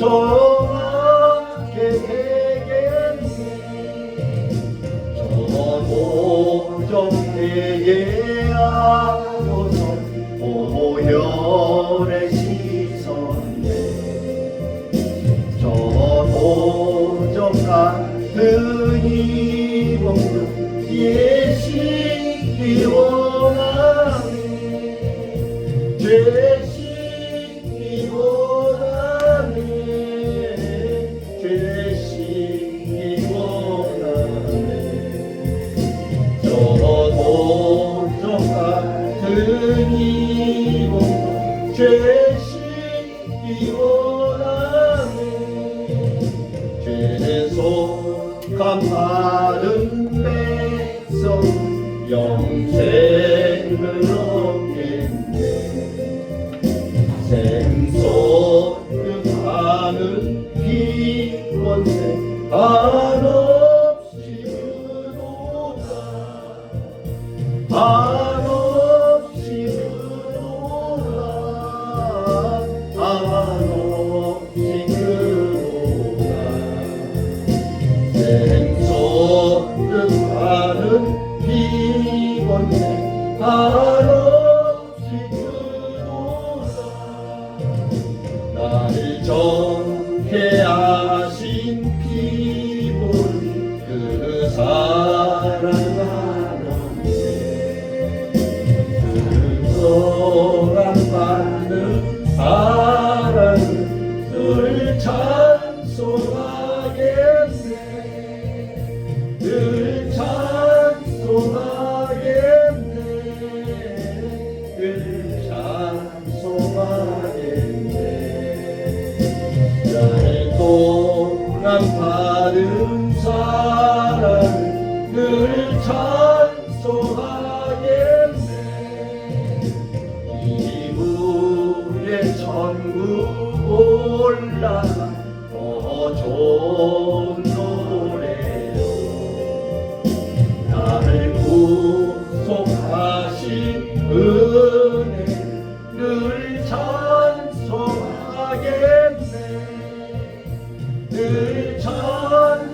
정하게 되겠네. 저 도적에게 하고서 오열의 시선에 저 도적 같은 이 몸도 예식이 원하네. 죄식이 원하네. 죄식이 원하네. 저 도적 같은 이 몸도 죄식이 원하네. 죄의 속함 받은 백성 영생을 얻겠네. 생소득하는 비권세 한없이 그도다. 한없이 그도다. 한없이 그도다. 생소득하는 비권세 한없이 그도다. 나를 정케 하신 피부를 그 사랑하는데 그 사랑받는 사랑을 늘 찬송하겠네. 늘 찬송하겠네. 늘 찬송하겠네. 나의 동안 받은 사랑을 늘 찬송하겠네. 이후에 천국 올라가 더 좋은 노래요. 나를 구속하신 은혜 늘 찬송하겠네. 늘 찬송하겠네.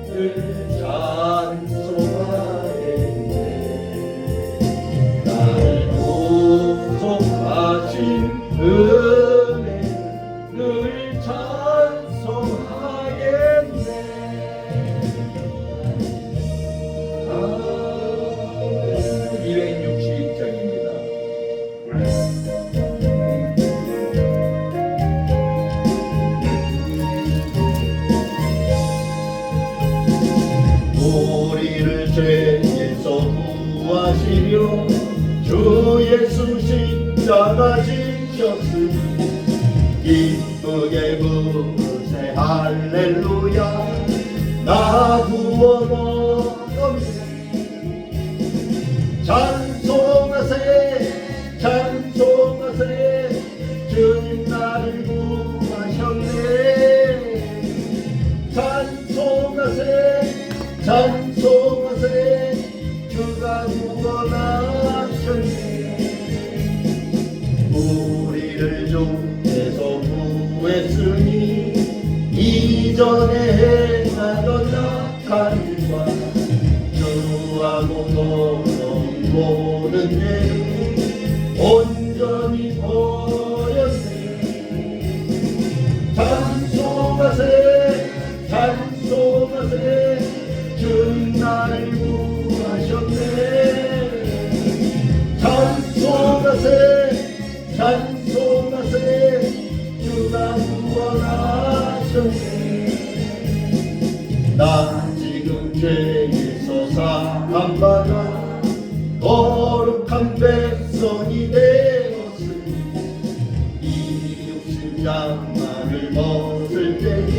늘 찬송하겠네. 나를 구속하신 은혜 늘 찬송하겠네. 260장입니다. 우리를 죄에서 구하시려 주 예수 십자가 지셨으니 기쁘게 부르세 할렐루야. 나 구원 얻었네. 찬송하세 찬송하세. 주님 나를 구하셨네. 찬송하세 찬송하세. 주가 구원하셨네. 우리를 주께서 구했으니 이전에 행하던 악한 일과 주하고 너는 모든 죄를 온전히 버렸네. 찬송하세 찬송하세. 주님 나를 구하셨네. 찬송하세 찬송하세. 주가 구원하셨네. 나 지금 죄에서 사함받아 거룩한 백성이 되었으니 이 육신장만을 벗을 때도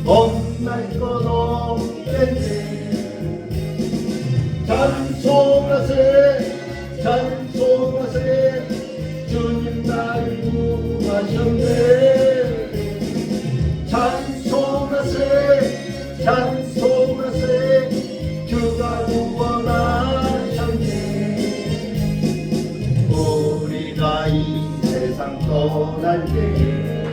겁날 것 없겠네. 찬송하세 찬송하세. 주님 나를 구하셨네. 찬송하세 찬송하세. 주가 구원하셨네. 우리가 이 세상 세상 떠날 때에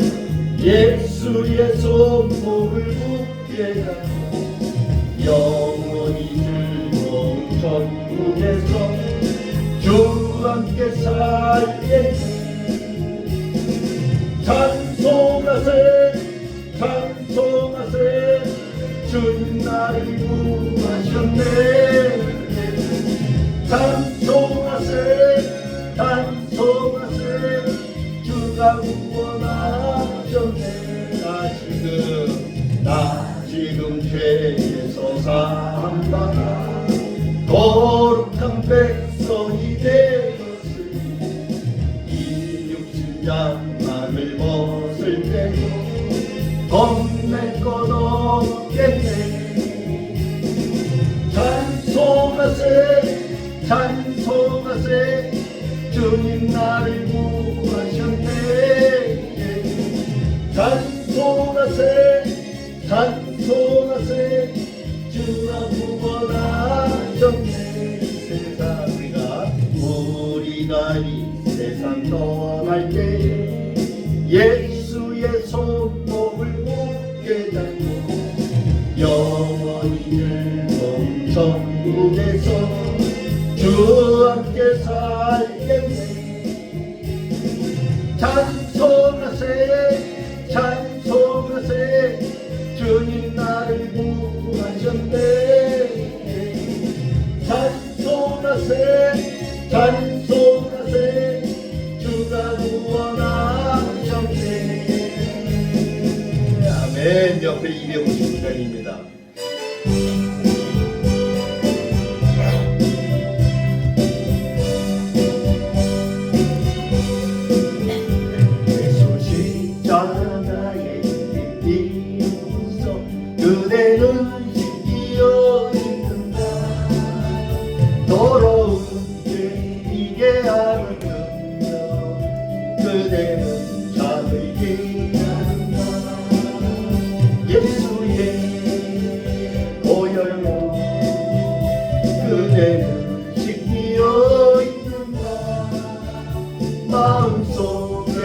예수의 손목을 굳게 잡고 영원히 즐거운 천국에서 주와 함께 살겠네. 찬송하세 찬송하세 주님 나를 구하셨네. 찬송하세 찬송하세 주가 구원하셨네. 나 지금 죄에서 사함받아 거룩한 백성이 되었으니 이 육신 장막을 벗을 때도 겁낼 것 없겠네. 찬송하세 찬송하세 주님 나를 구하셨네. 찬송하세 찬송하세 주가 구원하셨네. 우리가 이 세상 떠날 때에 예수의 손목을 굳게 잡고 영원히 즐거운 천국에서 주와 함께 살겠네. 찬송하세 찬송하세 주님 나를 구하셨네. 찬송하세 찬송하세 주가 구원하셨네. 아멘. 옆에 259장입니다. 예수 십자가에 띠우서 그대는 씻기어 있는다. 더러운 죄이게 하는 능력 그대는 잠들게 한다. 예수의 보혈로 그대는 씻기어 있는다. 마음속에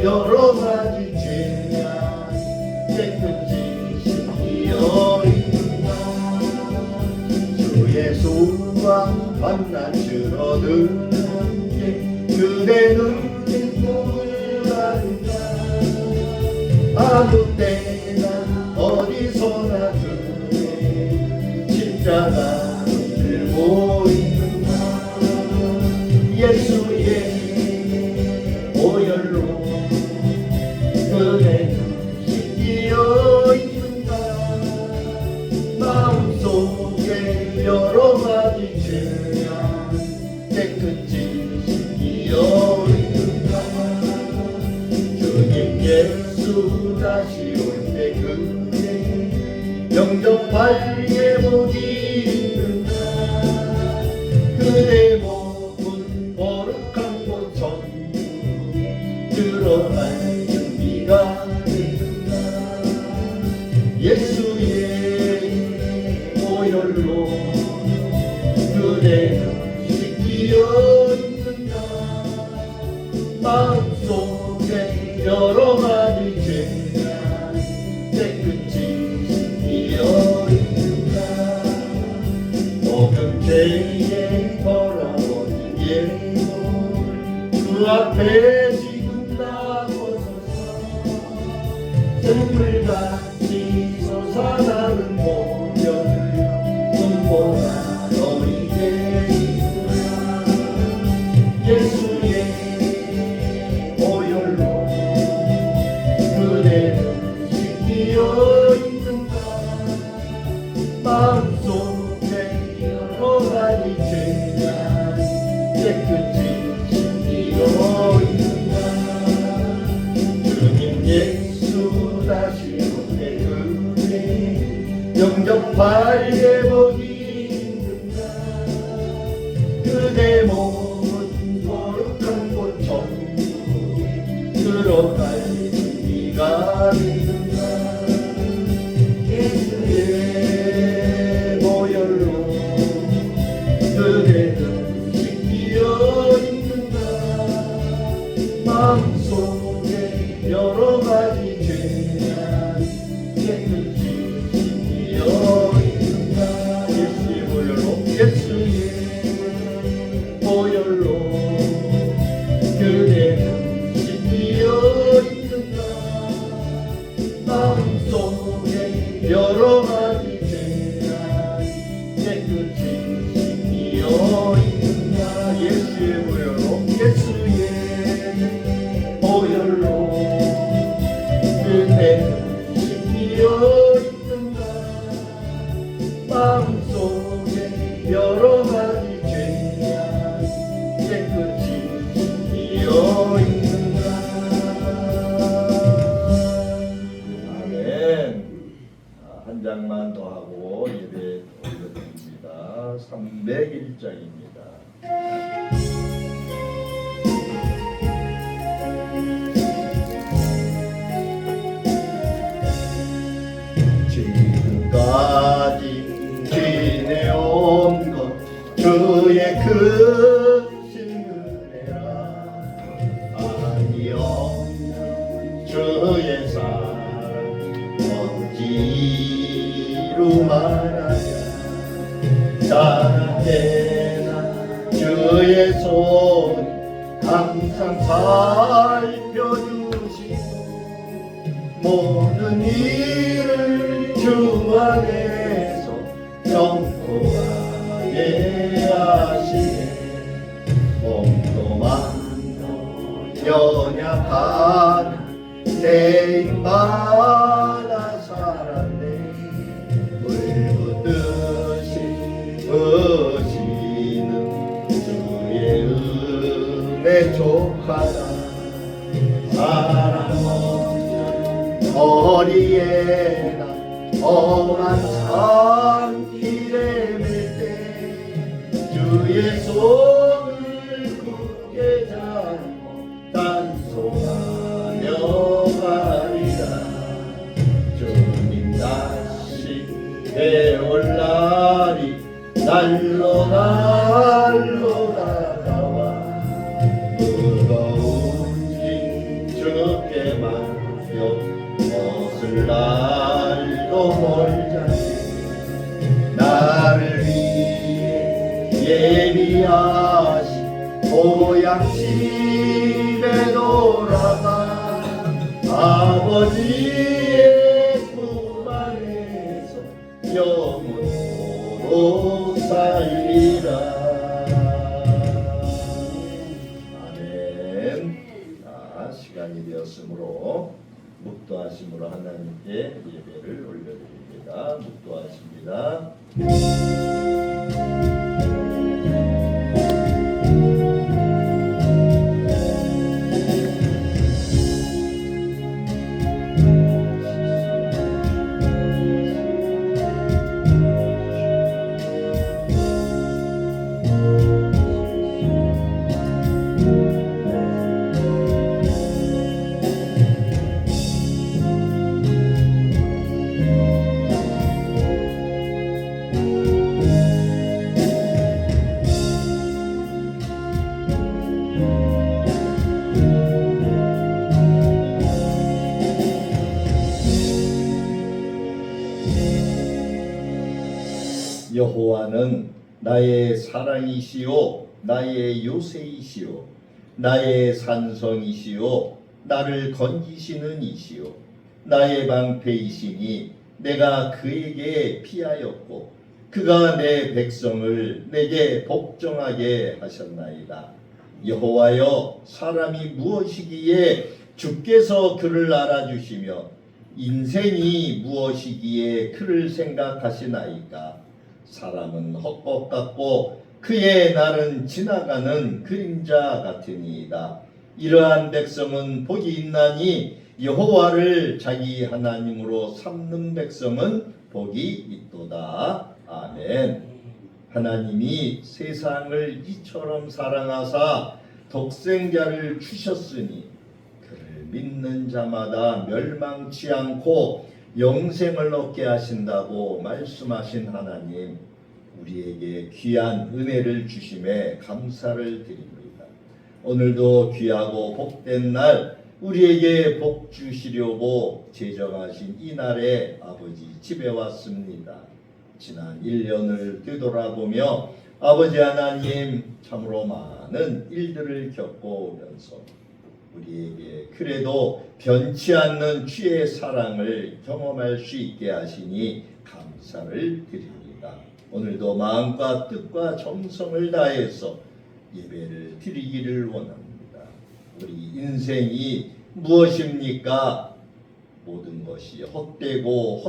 여러 가지 죄악 깨끗이 씻기어 있는다. 주 예수와 만나 줄어드는 게 그대는 행복을 한다. 아무 때나 어디서나 그대 십자가를 들고 있는다. 예수의 보혈로 그대는 씻기어 있는다. 마음속에 여러 가지 죄악 깨끗이 씻기어 있는다. 주님 예수 다시 올 때 그대 영접할 예복이 있는다. 그대 몸은 거룩한 곳 천국 들어갈 준비가 된다. 예수의 보혈로 그대는 씻기어 있는다. 마음속에 여러 가지 죄악 깨끗이 씻기어 있는다. 모든 죄에 걸어온 예물 그 앞에 지금 나서서 샘물같이 솟아나는 보혈을 눈보라 너희에게 있으라. 예수의 보혈로 그대는 씻기어 있는가. 마음속에 여러 가지 죄악 깨끗이 씻기어 있는가. 주님 예수 다시 오네 그대 영접할 예복이 있는가. 그대 몸은 거룩한 곳 천국 들어갈 준비가 있는가. 예수의 보혈로 그대는 씻기어 있는가. 마음속에 여러 가지 죄악 깨끗이 여인가 예수의 보혈로 예수의 보혈로 그대는 씻기어 있는가 마음속에 여러 가지 죄악 깨끗이 씻기어 있는가 예수의 보혈로 예수의 보혈로 그대는 씻기어 있는가 마음속에 여러 가지 죄악 깨끗이 씻기어 있는가. 아멘. 한 장만 더 하고 예배 올려드립니다. 301장입니다. 지금까지 지내온 것 주의 크신 은혜라 아니 없는 주의 사랑 어디로 말하랴 자랑해나 주의 손 항상 살펴주시고 모든 일을 주 안에서 정통하게 하시네 몸도 많고 연약한 내 인마다 살았네 물붓듯이 으시는 주의 은혜 족하다 사랑 없는 거리에나 험한 산길에 밀때 주의 손을 굳게 잡고 단속하며 가리라 주님 다시 배올 날이 날로 다가와 무거운 짐 주께 맡겨 벗을 날도 멀자니 나를 위해 예비하신 고향 집에 돌아가 아버지의 품 안에서 영원토록 살리라. 아멘. 시간이 되었으므로 묵도하심으로 하나님께 예배를 올려드립니다. 묵도하십니다. 여호와는 나의 사랑이시요 나의 요새이시요 나의 산성이시요 나를 건지시는 이시요 나의 방패이시니 내가 그에게 피하였고 그가 내 백성을 내게 복종하게 하셨나이다. 여호와여 사람이 무엇이기에 주께서 그를 알아주시며 인생이 무엇이기에 그를 생각하시나이까. 사람은 헛것 같고 그의 날은 지나가는 그림자 같으니이다. 이러한 백성은 복이 있나니 여호와를 자기 하나님으로 삼는 백성은 복이 있도다. 아멘. 하나님이 세상을 이처럼 사랑하사 독생자를 주셨으니 그를 믿는 자마다 멸망치 않고 영생을 얻게 하신다고 말씀하신 하나님, 우리에게 귀한 은혜를 주심에 감사를 드립니다. 오늘도 귀하고 복된 날 우리에게 복 주시려고 제정하신 이 날에 아버지 집에 왔습니다. 지난 1년을 되돌아보며 아버지 하나님 참으로 많은 일들을 겪고 오면서 우리에게 그래도 변치 않는 주의 사랑을 경험할 수 있게 하시니 감사를 드립니다. 오늘도 마음과 뜻과 정성을 다해서 예배를 드리기를 원합니다. 우리 인생이 무엇입니까? 모든 것이 헛되다고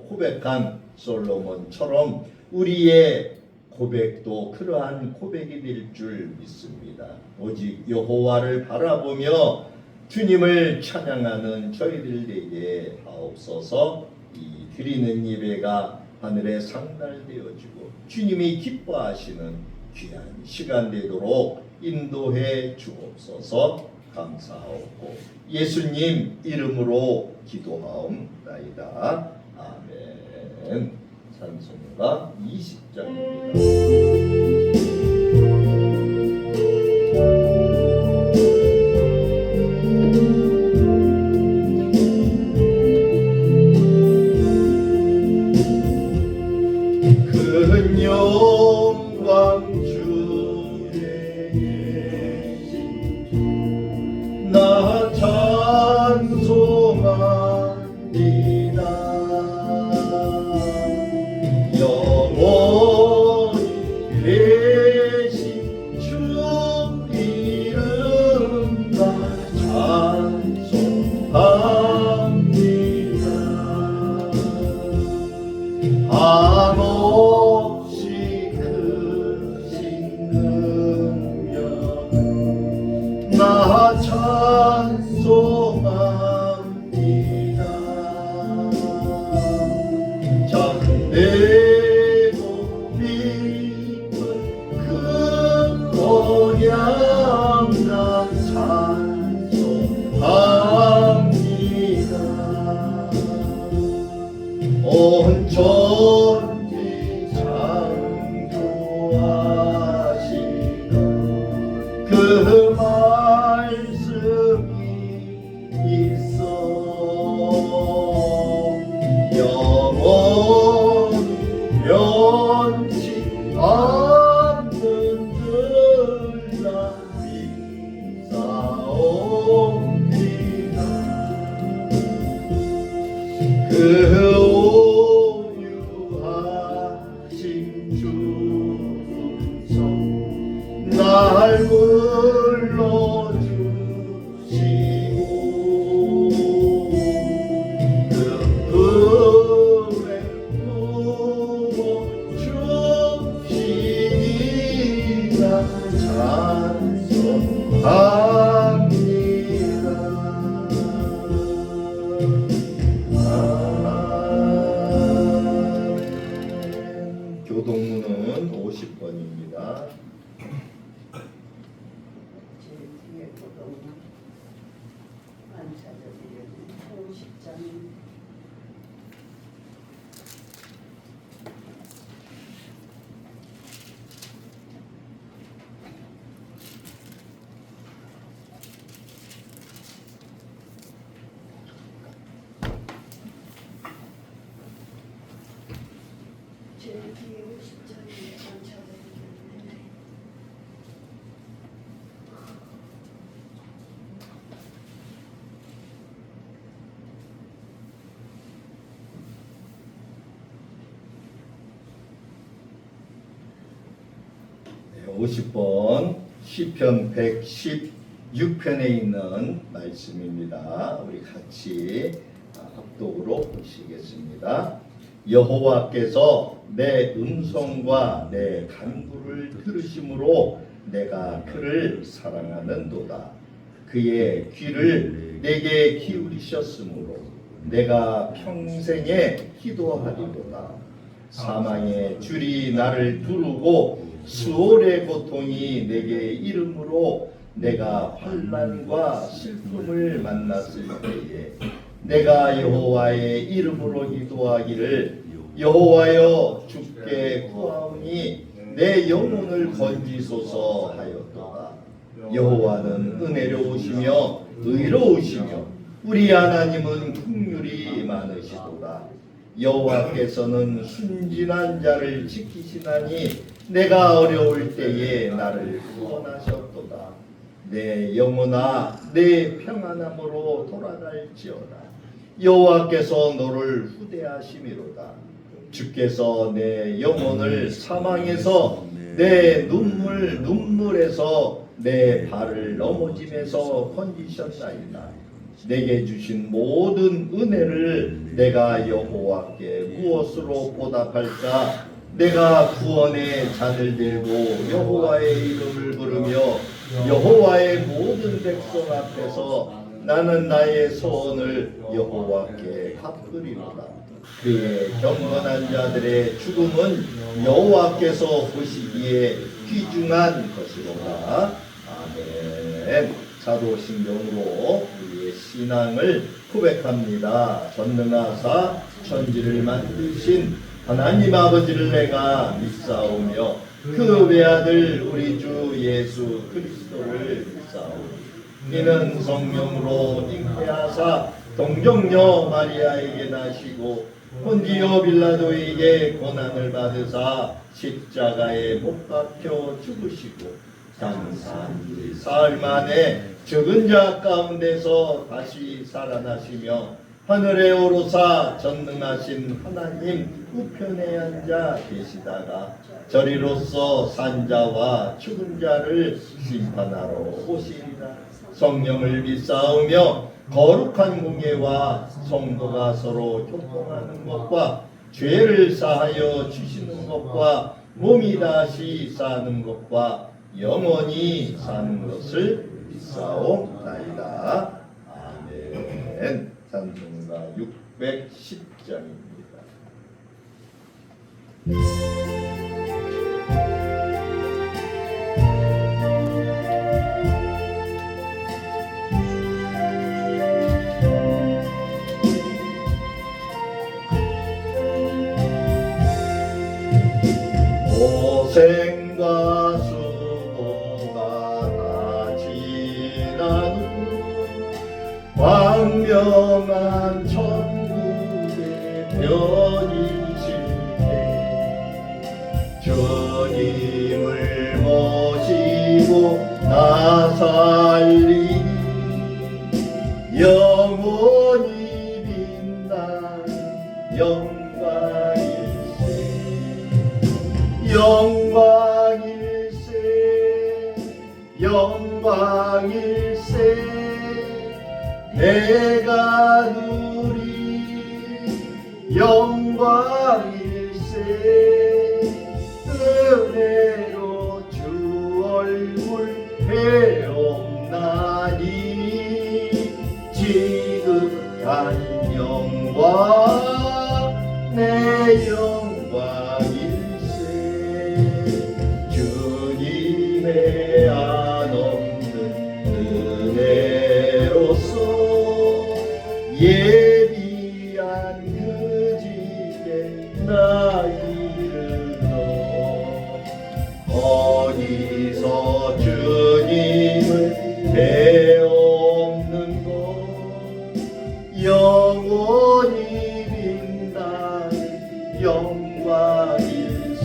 고백한 솔로몬처럼 우리의 고백도 그러한 고백이 될 줄 믿습니다. 오직 여호와를 바라보며 주님을 찬양하는 저희들 되게 하옵소서. 이 드리는 예배가 하늘에 상달되어지고 주님이 기뻐하시는 귀한 시간 되도록 인도해 주옵소서. 감사하옵고 예수님 이름으로 기도하옵나이다. 아멘. 찬송가 20장입니다. 큰 영광 주에 계신 나 찬송합니다. 영원히 계신 주 이름 나 찬송합니다. 한없이 크신 능력 나 찬송합니다. 참되고 깊은 그 언약 나 찬송합니다. 온 천지 창조하시는 그 말씀이 있어 영원히 변치 않는 줄나 믿사옵니다. 그 오유하신 주소 날 불러주시고 그 은혜 부어 주시니 나 찬송합니다. 교동문은 50번입니다. 제 뒤에 보도는 안 찾아드려요. 50장입니다. 제 뒤에 50장이 안 찾아드렸네. 네, 50번 시편 116편에 있는 말씀입니다. 우리 같이 합독으로 보시겠습니다. 여호와께서 내 음성과 내 간구를 들으심으로 내가 그를 사랑하는도다. 그의 귀를 내게 기울이셨으므로 내가 평생에 기도하리로다. 사망의 줄이 나를 두르고 수월의 고통이 내게 이름으로 내가 환난과 슬픔을 만났을 때에 내가 여호와의 이름으로 기도하기를 여호와여 주께 구하오니 내 영혼을 건지소서 하였도다. 여호와는 은혜로우시며 의로우시며 우리 하나님은 긍휼이 많으시도다. 여호와께서는 순진한 자를 지키시나니 내가 어려울 때에 나를 구원하셨도다. 내 영혼아 내 평안함으로 돌아갈지어다. 여호와께서 너를 후대하심이로다. 주께서 내 영혼을 사망에서 내 눈물에서 내 발을 넘어짐에서 건지셨나이다. 내게 주신 모든 은혜를 내가 여호와께 무엇으로 보답할까? 내가 구원의 잔을 들고 여호와의 이름을 부르며 여호와의 모든 백성 앞에서 나는 나의 소원을 여호와께 갚으리로다. 그의 경건한 자들의 죽음은 여호와께서 보시기에 귀중한 것이로다. 아멘. 사도신경으로 우리의 신앙을 고백합니다. 전능하사 천지를 만드신 하나님 아버지를 내가 믿사오며 그 외아들 우리 주 예수 그리스도를 믿사오니 이는 성령으로 잉태하사 동정녀 마리아에게 나시고 본디오 빌라도에게 고난을 받으사 십자가에 못 박혀 죽으시고 장사한 사흘 만에 죽은 자 가운데서 다시 살아나시며 하늘에 오르사 전능하신 하나님 우편에 앉아 계시다가 저리로서 산자와 죽은 자를 심판하러 오시리라. 성령을 믿사오며 거룩한 공예와 성도가 서로 교통하는 것과 죄를 사하여 주시는 것과 몸이 다시 사는 것과 영원히 사는 것을 믿사옵나이다. 아멘. 찬송가 610장입니다. 고생과 수고가 다 지난 후 광명한 천국에 편이실 때 주님을 모시고 나 살리니 영원히 빛나는 영광일세 내가 누리 영광일세 은혜로 주 얼굴 배옵나니 지극한 영광 내 영광일세 주님의 한없는 은혜로서 예비한 그 집에 나 이르러 어디서 주님을 배옵는 것 영원히 빛나는 영광일세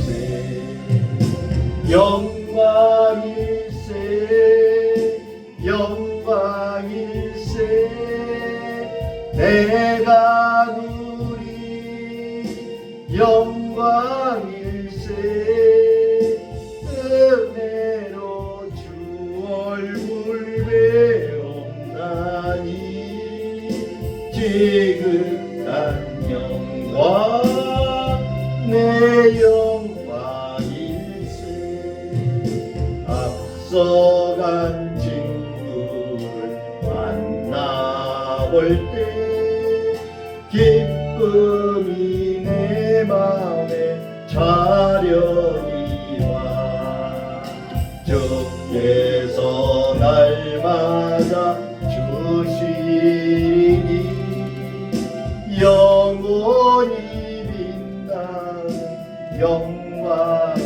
영광일세 내가 누리 영광일세 은혜로 주 얼굴 배옵나니 지극한 영광 내 영광일세 앞서간 친구를 만나볼 때 기쁨이 내 맘에 차려니 와 주께서 날 맞아 주시니 영원히 빛나는 영광일세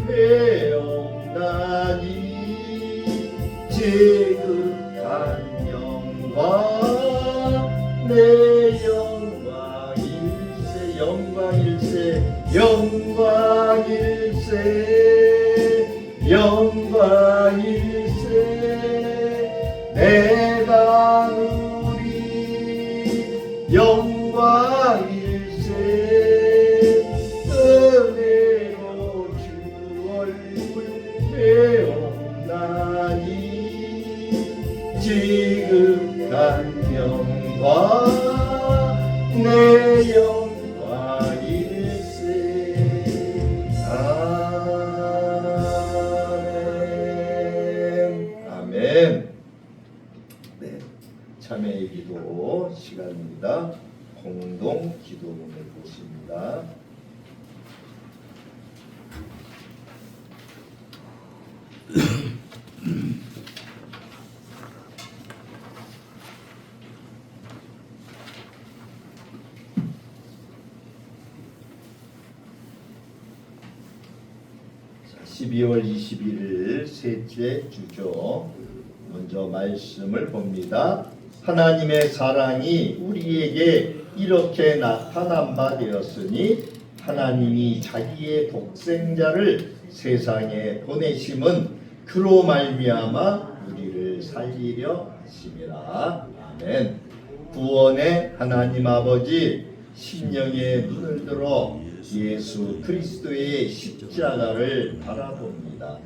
되옵나니 지극한 영광 내 영광일세 영광일세 영광일세 영광일세 내가 누리 영광일세 은혜로 주 얼굴 배옵나니 지극한 영광 내 영광일세 아멘 아멘. 네, 참회의 기도 시간입니다. 공동 기도문을 보십니다. 자, 12월 21일 셋째 주죠. 먼저 말씀을 봅니다. 하나님의 사랑이 우리에게 이렇게 나타난 바 되었으니 하나님이 자기의 독생자를 세상에 보내심은 그로 말미암아 우리를 살리려 하심이라. 아멘. 구원의 하나님 아버지, 심령의 눈을 들어 예수 그리스도의 십자가를 바라봅니다.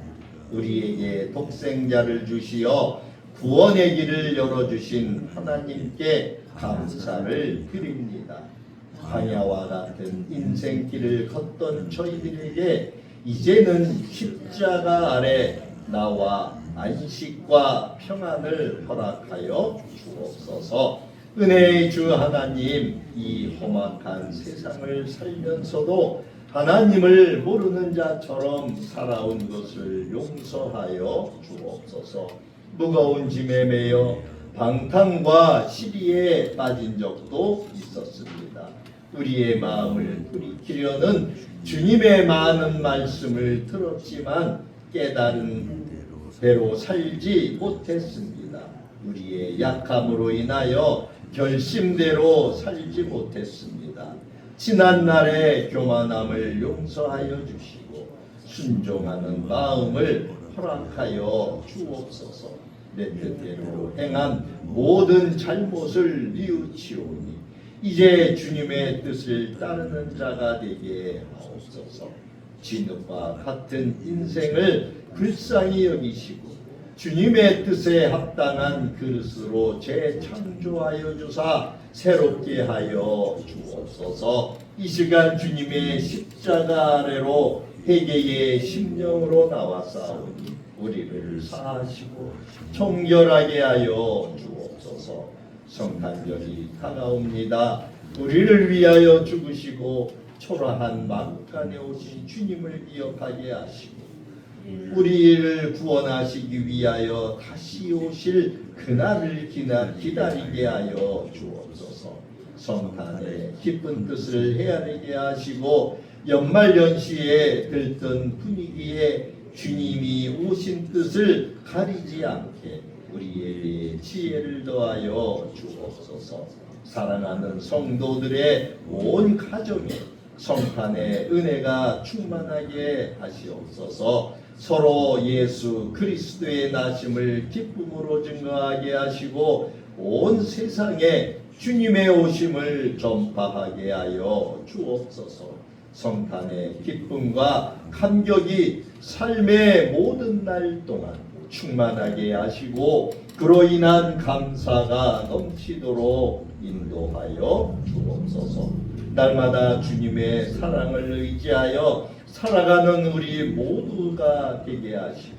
우리에게 독생자를 주시어 구원의 길을 열어주신 하나님께 감사를 드립니다. 광야와 같은 인생길을 걷던 저희들에게 이제는 십자가 아래 나와 안식과 평안을 허락하여 주옵소서. 은혜의 주 하나님, 이 험악한 세상을 살면서도 하나님을 모르는 자처럼 살아온 것을 용서하여 주옵소서. 무거운 짐에 매여 방탕과 시리에 빠진 적도 있었습니다. 우리의 마음을 돌이키려는 주님의 많은 말씀을 들었지만 깨달은 대로 살지 못했습니다. 우리의 약함으로 인하여 결심대로 살지 못했습니다. 지난날의 교만함을 용서하여 주시고 순종하는 마음을 허락하여 주옵소서. 내 뜻대로 행한 모든 잘못을 뉘우치오니 이제 주님의 뜻을 따르는 자가 되게 하옵소서. 진흙과 같은 인생을 불쌍히 여기시고 주님의 뜻에 합당한 그릇으로 재창조하여 주사 새롭게 하여 주옵소서. 이 시간 주님의 십자가 아래로 회개의 심령으로 나와싸우니 우리를 사하시고 청결하게 하여 주옵소서. 성탄절이 다가옵니다. 우리를 위하여 죽으시고 초라한 마국간에 오신 주님을 기억하게 하시고 우리를 구원하시기 위하여 다시 오실 그날을 기다리게 하여 주옵소서. 성탄의 기쁜 뜻을 헤아리게 하시고 연말연시에 들뜬 분위기에 주님이 오신 뜻을 가리지 않게 우리에게 지혜를 더하여 주옵소서. 사랑하는 성도들의 온 가정에 성탄의 은혜가 충만하게 하시옵소서. 서로 예수 그리스도의 나심을 기쁨으로 증거하게 하시고 온 세상에 주님의 오심을 전파하게 하여 주옵소서. 성탄의 기쁨과 감격이 삶의 모든 날 동안 충만하게 하시고 그로 인한 감사가 넘치도록 인도하여 주옵소서. 날마다 주님의 사랑을 의지하여 살아가는 우리 모두가 되게 하시고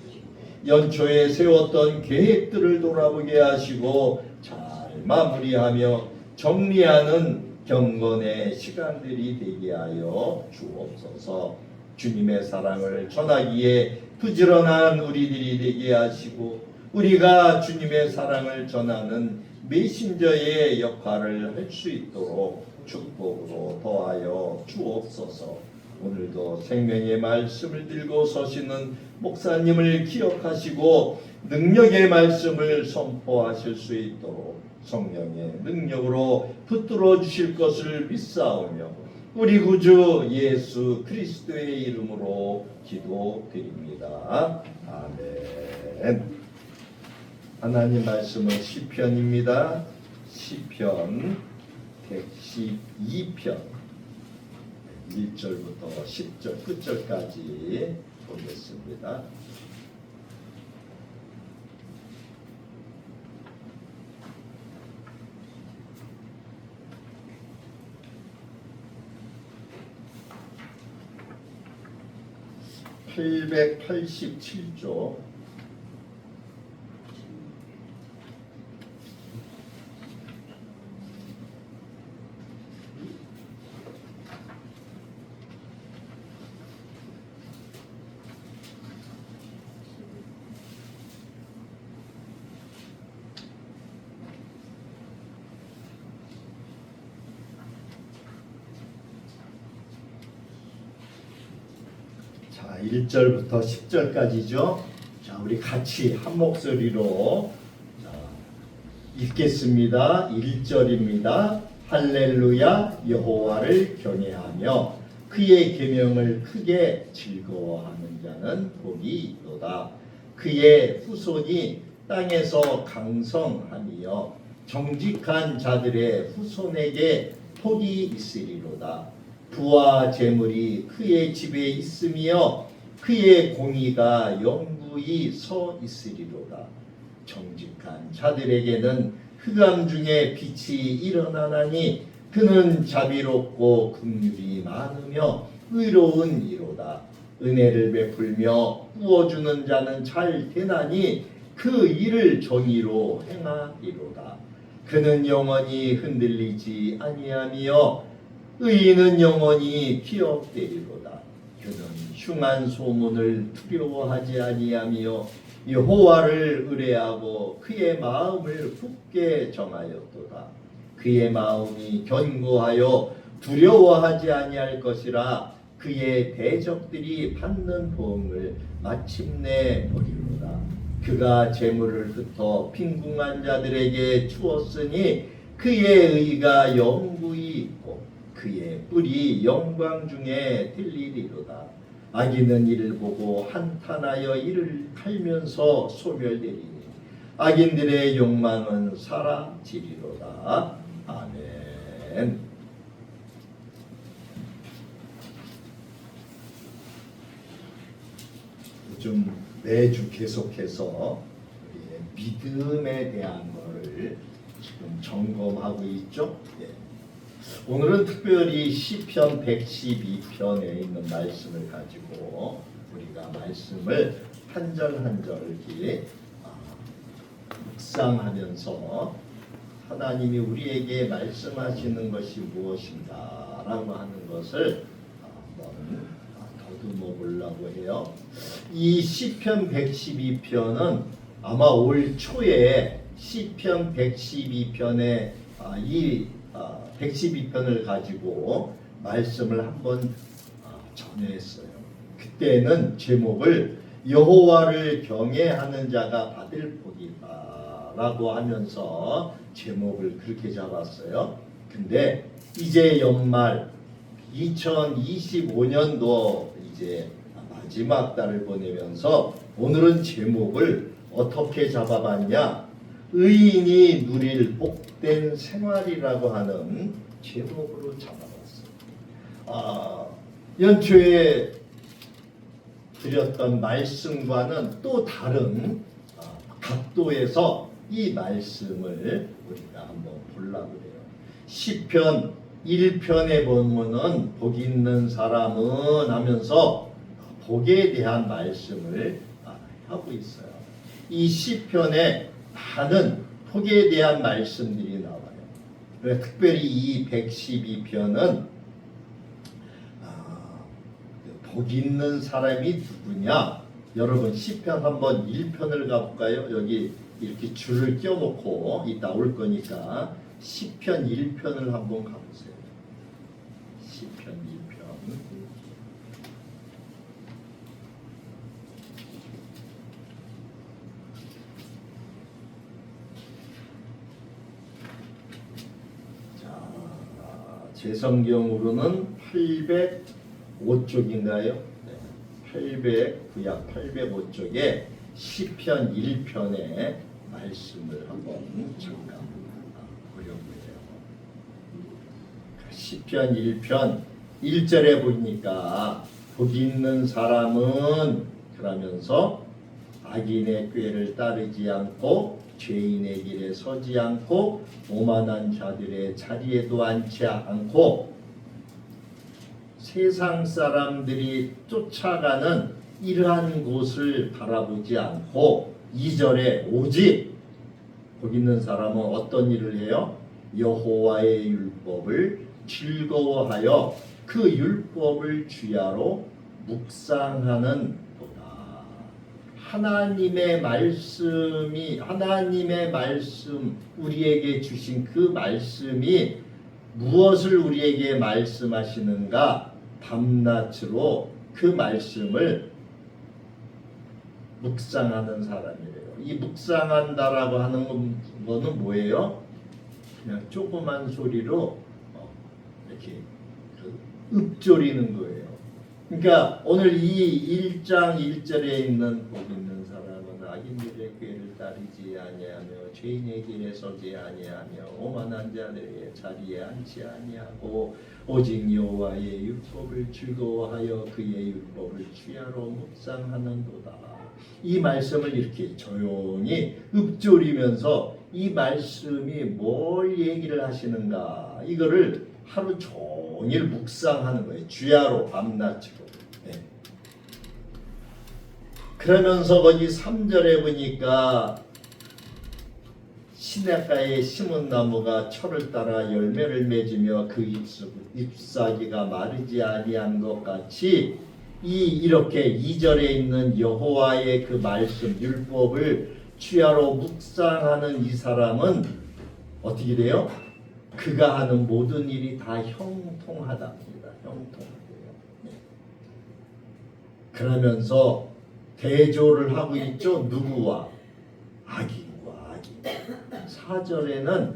연초에 세웠던 계획들을 돌아보게 하시고 잘 마무리하며 정리하는 경건의 시간들이 되게 하여 주옵소서. 주님의 사랑을 전하기에 부지런한 우리들이 되게 하시고 우리가 주님의 사랑을 전하는 메신저의 역할을 할 수 있도록 축복으로 더하여 주옵소서. 오늘도 생명의 말씀을 들고 서시는 목사님을 기억하시고 능력의 말씀을 선포하실 수 있도록 성령의 능력으로 붙들어 주실 것을 믿사오며 우리 구주 예수 그리스도의 이름으로 기도드립니다. 아멘. 하나님 말씀은 시편입니다. 시편 112편 1절부터 10절 끝절까지 보겠습니다. (887조) 자, 1절부터 10절까지죠. 자, 우리 같이 한 목소리로 읽겠습니다. 1절입니다. 할렐루야 여호와를 경외하며 그의 계명을 크게 즐거워하는 자는 복이 있도다. 그의 후손이 땅에서 강성하며 정직한 자들의 후손에게 복이 있으리로다. 부와 재물이 그의 집에 있으며 그의 공의가 영구히 서 있으리로다. 정직한 자들에게는 흑암 중에 빛이 일어나나니 그는 자비롭고 긍휼이 많으며 의로운 이로다. 은혜를 베풀며 부어주는 자는 잘 되나니 그 일을 정의로 행하리로다. 그는 영원히 흔들리지 아니하며 의인은 영원히 기억되리로다. 그는 흉한 소문을 두려워하지 아니하며 여호와를 의뢰하고 그의 마음을 굳게 정하였도다. 그의 마음이 견고하여 두려워하지 아니할 것이라. 그의 대적들이 받는 보응을 마침내 보리로다. 그가 재물을 흩어 빈궁한 자들에게 주었으니 그의 의가 영구히 있고 그의 뿔이 영광 중에 들리리로다. 악인은 이를 보고 한탄하여 이를 갈면서 소멸되리니 악인들의 욕망은 사라지리로다. 아멘. 요즘 매주 계속해서 우리의 믿음에 대한 것을 지금 점검하고 있죠. 예. 오늘은 특별히 시편 112편에 있는 말씀을 가지고 우리가 말씀을 한 절 한 절 이렇게 묵상하면서 하나님이 우리에게 말씀하시는 것이 무엇인가 라고 하는 것을 한번 더듬어 보려고 해요. 이 시편 112편은 아마 올 초에 시편 112편에 이 112편을 가지고 말씀을 한번 전했어요. 그때는 제목을 여호와를 경외하는 자가 받을 복이다 라고 하면서 제목을 그렇게 잡았어요. 근데 이제 연말 2025년도 이제 마지막 달을 보내면서 오늘은 제목을 어떻게 잡아봤냐? 의인이 누릴 복된 생활이라고 하는 제목으로 잡아봤어요. 연초에 드렸던 말씀과는 또 다른 각도에서 이 말씀을 우리가 한번 보려고 해요. 시편 1편에 보면은 복 있는 사람은 하면서 복에 대한 말씀을 하고 있어요. 이 시편에 많은 복에 대한 말씀들이 나와요. 특별히 이 112편은 복 있는 사람이 누구냐? 여러분 시편 한번 1편을 가볼까요? 여기 이렇게 줄을 껴놓고 이따 올 거니까 시편 1편을 한번 가보세요. 시편 1편 제 성경으로는 805쪽인가요? 구약 805쪽에 시편 1편의 말씀을 한번 잠깐 보려고요. 시편 1편 1절에 보니까 복이 있는 사람은 그러면서 악인의 꾀를 따르지 않고 죄인의 길에 서지 않고 오만한 자들의 자리에도 앉지 않고 세상 사람들이 쫓아가는 이러한 곳을 바라보지 않고 2절에 오직 거기 있는 사람은 어떤 일을 해요? 여호와의 율법을 즐거워하여 그 율법을 주야로 묵상하는 도다. 하나님의 말씀 우리에게 주신 그 말씀이 무엇을 우리에게 말씀하시는가? 밤낮으로 그 말씀을 묵상하는 사람이래요. 이 묵상한다라고 하는 거는 뭐예요? 그냥 조그만 소리로 이렇게 읊조리는 거예요. 그러니까 오늘 이 1장 1절에 있는 복 있는 사람은 악인들의 꾀를 따르지 아니하며 죄인의 길에 서지 아니하며 오만한 자들의 자리에 앉지 아니하고 오직 여호와의 율법을 즐거워하여 그의 율법을 주야로 묵상하는도다. 이 말씀을 이렇게 조용히 읊조리면서 이 말씀이 뭘 얘기를 하시는가 이거를 하루 종일 묵상하는 거예요. 주야로 밤낮으로. 네. 그러면서 거기 3절에 보니까 시냇가에 심은 나무가 철을 따라 열매를 맺으며 그 잎사귀가 마르지 아니한 것 같이 이렇게 2절에 있는 여호와의 그 말씀 율법을 주야로 묵상하는 이 사람은 어떻게 돼요? 그가 하는 모든 일이 다 형통하답니다. 형통하대요. 네. 그러면서 대조를 하고 있죠. 누구와? 악인과 악인. 4절에는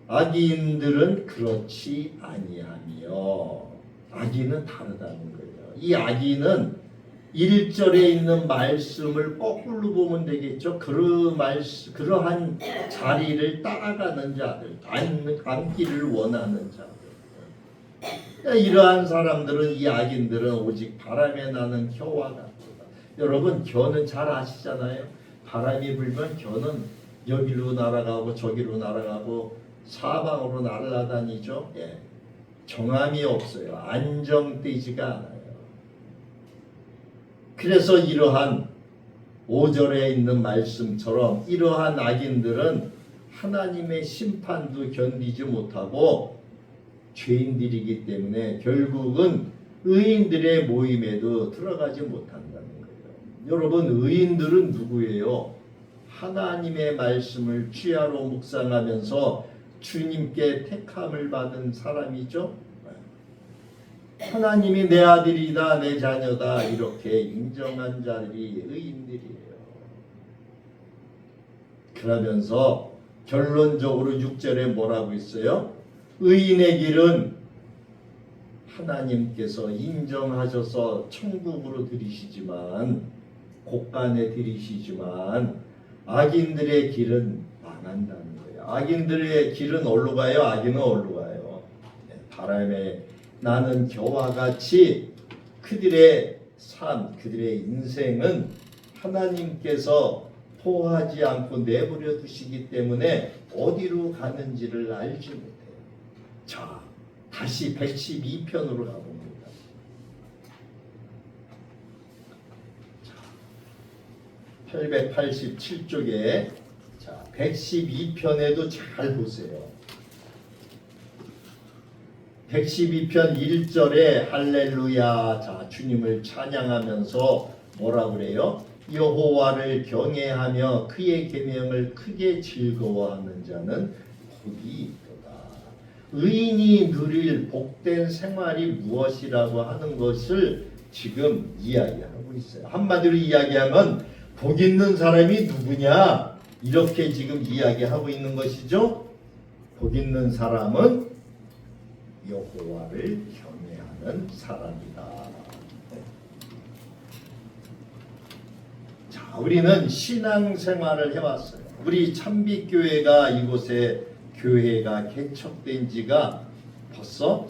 악인들은 그렇지 아니하며 악인은 다르다는 거예요. 이 악인은 1절에 있는 말씀을 거꾸로 보면 되겠죠. 그러한 자리를 따라가는 자들, 앉기를 원하는 자들. 이러한 사람들은 이 악인들은 오직 바람에 나는 겨와 같다. 여러분 겨는 잘 아시잖아요. 바람이 불면 겨는 여기로 날아가고 저기로 날아가고 사방으로 날아다니죠. 예. 정함이 없어요. 안정되지가 않아요. 그래서 이러한 5절에 있는 말씀처럼 이러한 악인들은 하나님의 심판도 견디지 못하고 죄인들이기 때문에 결국은 의인들의 모임에도 들어가지 못한다는 거예요. 여러분 의인들은 누구예요? 하나님의 말씀을 주야로 묵상하면서 주님께 택함을 받은 사람이죠. 하나님이 내 아들이다 내 자녀다 이렇게 인정한 자들이 의인들이에요. 그러면서 결론적으로 6절에 뭐라고 있어요? 의인의 길은 하나님께서 인정하셔서 천국으로 들이시지만 곳간에 들이시지만 악인들의 길은 망한다는 거예요. 악인들의 길은 어디로 가요? 악인은 어디로 가요? 바람에 나는 겨와 같이 그들의 삶, 그들의 인생은 하나님께서 포하지 않고 내버려 두시기 때문에 어디로 가는지를 알지 못해요. 자, 다시 112편으로 가봅니다. 자, 887쪽에 자, 112편에도 잘 보세요. 112편 1절에 할렐루야 자 주님을 찬양하면서 뭐라 그래요? 여호와를 경외하며 그의 계명을 크게 즐거워하는 자는 복이 있도다. 의인이 누릴 복된 생활이 무엇이라고 하는 것을 지금 이야기하고 있어요. 한마디로 이야기하면 복 있는 사람이 누구냐? 이렇게 지금 이야기하고 있는 것이죠. 복 있는 사람은 여호와를 경외하는 사람이다. 자, 우리는 신앙생활을 해왔어요. 우리 참빛교회가 이곳에 교회가 개척된 지가 벌써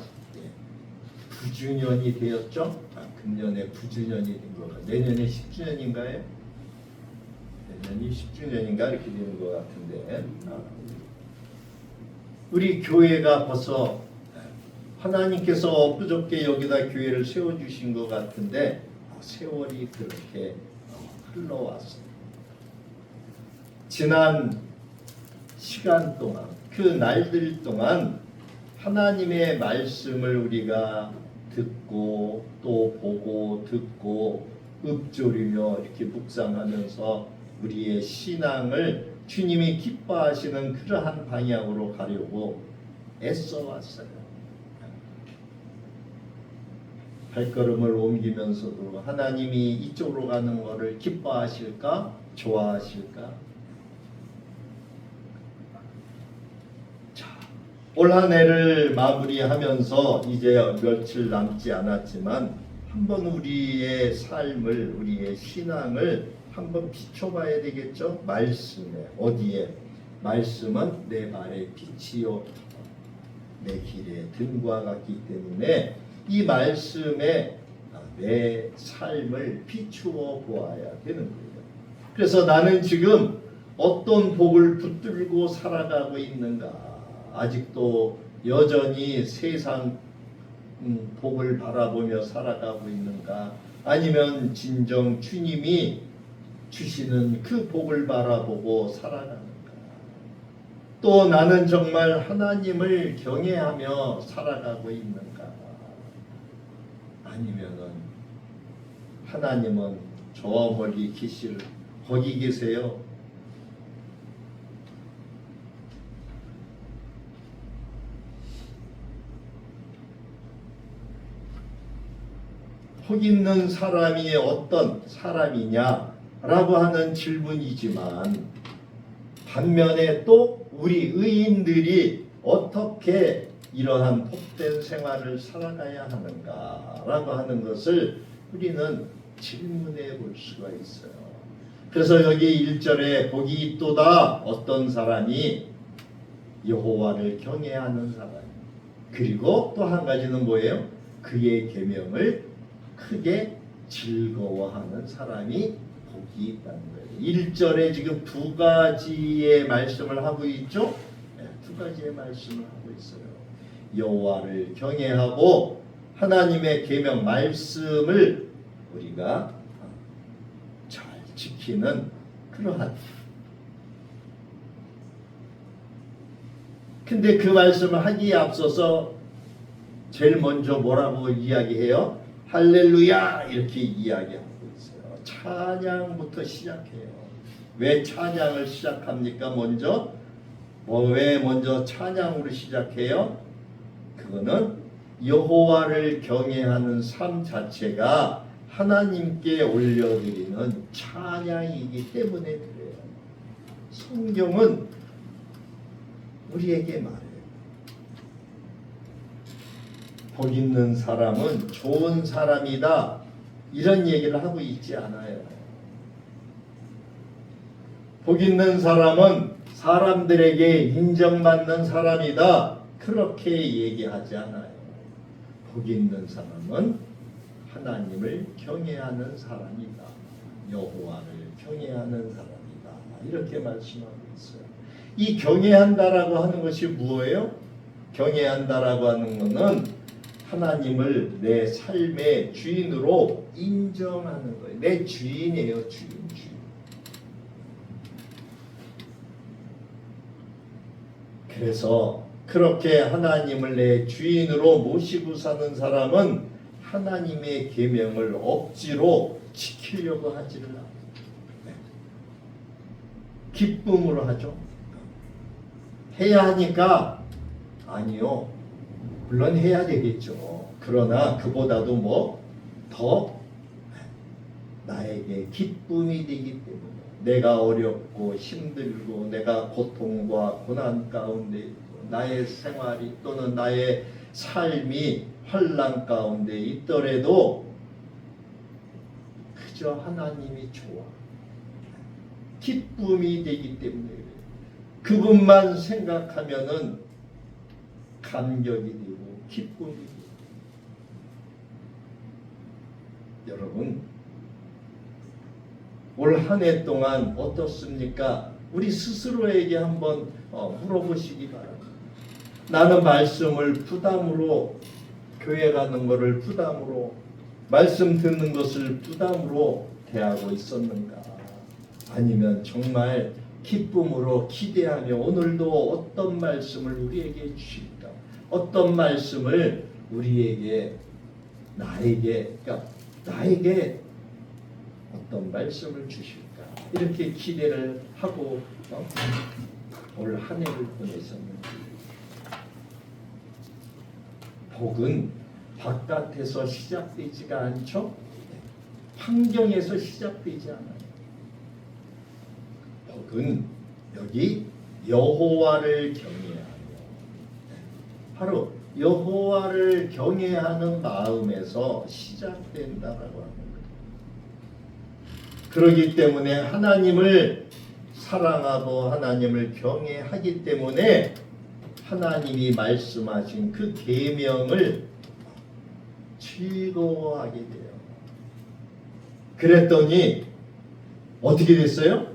9주년이 되었죠. 금년에 9주년이 된 것 같아요. 내년에 10주년인가요? 내년이 10주년인가 이렇게 되는 것 같은데 우리 교회가 벌써 하나님께서 엊그저께 여기다 교회를 세워주신 것 같은데 세월이 그렇게 흘러왔어요. 지난 시간 동안 그 날들 동안 하나님의 말씀을 우리가 듣고 또 보고 듣고 읊조리며 이렇게 묵상하면서 우리의 신앙을 주님이 기뻐하시는 그러한 방향으로 가려고 애써왔어요. 발걸음을 옮기면서도 하나님이 이쪽으로 가는 것을 기뻐하실까? 좋아하실까? 자, 올 한 해를 마무리하면서 이제 며칠 남지 않았지만 한번 우리의 삶을, 우리의 신앙을 한번 비춰봐야 되겠죠? 말씀에. 어디에? 말씀은 내 발의 빛이요 내 길의 등과 같기 때문에 이 말씀에 내 삶을 비추어 보아야 되는 거예요. 그래서 나는 지금 어떤 복을 붙들고 살아가고 있는가? 아직도 여전히 세상 복을 바라보며 살아가고 있는가? 아니면 진정 주님이 주시는 그 복을 바라보고 살아가는가? 또 나는 정말 하나님을 경외하며 살아가고 있는가? 아니면은 하나님은 저 멀리 계실 거기 계세요. 복 있는 사람이 어떤 사람이냐라고 하는 질문이지만 반면에 또 우리 의인들이 어떻게 이러한 복된 생활을 살아가야 하는가라고 하는 것을 우리는 질문해 볼 수가 있어요. 그래서 여기 1절에 복이 있도다 어떤 사람이 여호와를 경외하는 사람 그리고 또 한 가지는 뭐예요? 그의 계명을 크게 즐거워하는 사람이 복이 있다는 거예요. 1절에 지금 두 가지의 말씀을 하고 있죠? 네, 두 가지의 말씀을 하고 있어요. 여호와를 경외하고 하나님의 계명 말씀을 우리가 잘 지키는 그러한 근데 그 말씀을 하기에 앞서서 제일 먼저 뭐라고 이야기해요? 할렐루야 이렇게 이야기하고 있어요. 찬양부터 시작해요. 왜 찬양을 시작합니까? 먼저 왜 먼저 찬양으로 시작해요? 그거는 여호와를 경외하는 삶 자체가 하나님께 올려드리는 찬양이기 때문에 그래요. 성경은 우리에게 말해요. 복 있는 사람은 좋은 사람이다. 이런 얘기를 하고 있지 않아요. 복 있는 사람은 사람들에게 인정받는 사람이다. 그렇게 얘기하지 않아요. 복 있는 사람은 하나님을 경외하는 사람이다. 여호와를 경외하는 사람이다. 이렇게 말씀하고 있어요. 이 경외한다라고 하는 것이 뭐예요? 경외한다라고 하는 것은 하나님을 내 삶의 주인으로 인정하는 거예요. 내 주인이에요. 주인. 그래서 그렇게 하나님을 내 주인으로 모시고 사는 사람은 하나님의 계명을 억지로 지키려고 하지를 않아요. 기쁨으로 하죠. 해야 하니까 아니요. 물론 해야 되겠죠. 그러나 그보다도 더 나에게 기쁨이 되기 때문에 내가 어렵고 힘들고 내가 고통과 고난 가운데 있고 나의 생활이 또는 나의 삶이 환난 가운데 있더라도 그저 하나님이 좋아. 기쁨이 되기 때문에 그래요. 그분만 생각하면은 감격이 되고 기쁨이 되고. 여러분, 올 한 해 동안 어떻습니까? 우리 스스로에게 한번 물어보시기 바랍니다. 나는 말씀을 부담으로, 교회 가는 것을 부담으로, 말씀 듣는 것을 부담으로 대하고 있었는가? 아니면 정말 기쁨으로 기대하며 오늘도 어떤 말씀을 우리에게 주실까? 어떤 말씀을 우리에게, 나에게 어떤 말씀을 주실까? 이렇게 기대를 하고 올 한 해를 보냈었는데, 복은 바깥에서 시작되지가 않죠? 환경에서 시작되지 않아요. 복은 여기 여호와를 경외하며, 바로 여호와를 경외하는 마음에서 시작된다라고 하는 거예요. 그렇기 때문에 하나님을 사랑하고 하나님을 경외하기 때문에 하나님이 말씀하신 그 계명을 즐거워하게 돼요. 그랬더니 어떻게 됐어요?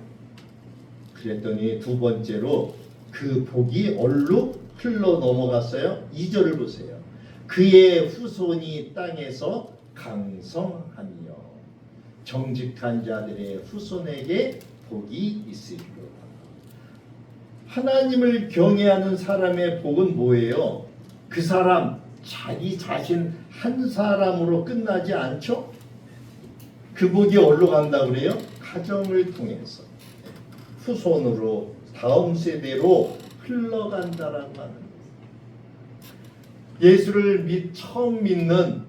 그랬더니 두 번째로 그 복이 얼룩 흘러 넘어갔어요. 2절을 보세요. 그의 후손이 땅에서 강성하며 정직한 자들의 후손에게 복이 있으리로다. 하나님을 경외하는 사람의 복은 뭐예요? 그 사람 자기 자신 한 사람으로 끝나지 않죠? 그 복이 어디로 간다 그래요? 가정을 통해서 후손으로 다음 세대로 흘러간다라고 하는 거예요. 예수를 처음 믿는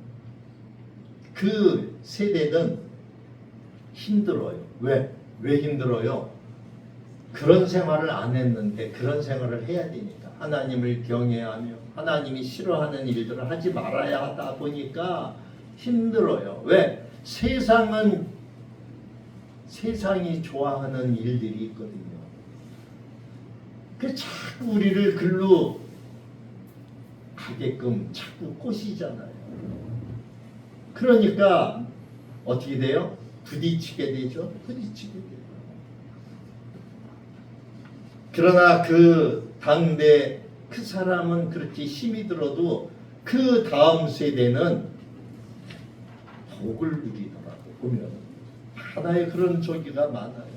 그 세대는 힘들어요. 왜 힘들어요? 그런 생활을 안 했는데 그런 생활을 해야 되니까. 하나님을 경외하며 하나님이 싫어하는 일들을 하지 말아야 하다 보니까 힘들어요. 왜? 세상이 좋아하는 일들이 있거든요. 그 자꾸 우리를 글로 가게끔 자꾸 꼬시잖아요. 그러니까 어떻게 돼요? 부딪히게 되죠. 부딪히게 돼요. 그러나 그 당대 그 사람은 그렇게 힘이 들어도 그 다음 세대는 복을 누리더라고. 보면 하나의 그런 조기가 많아요.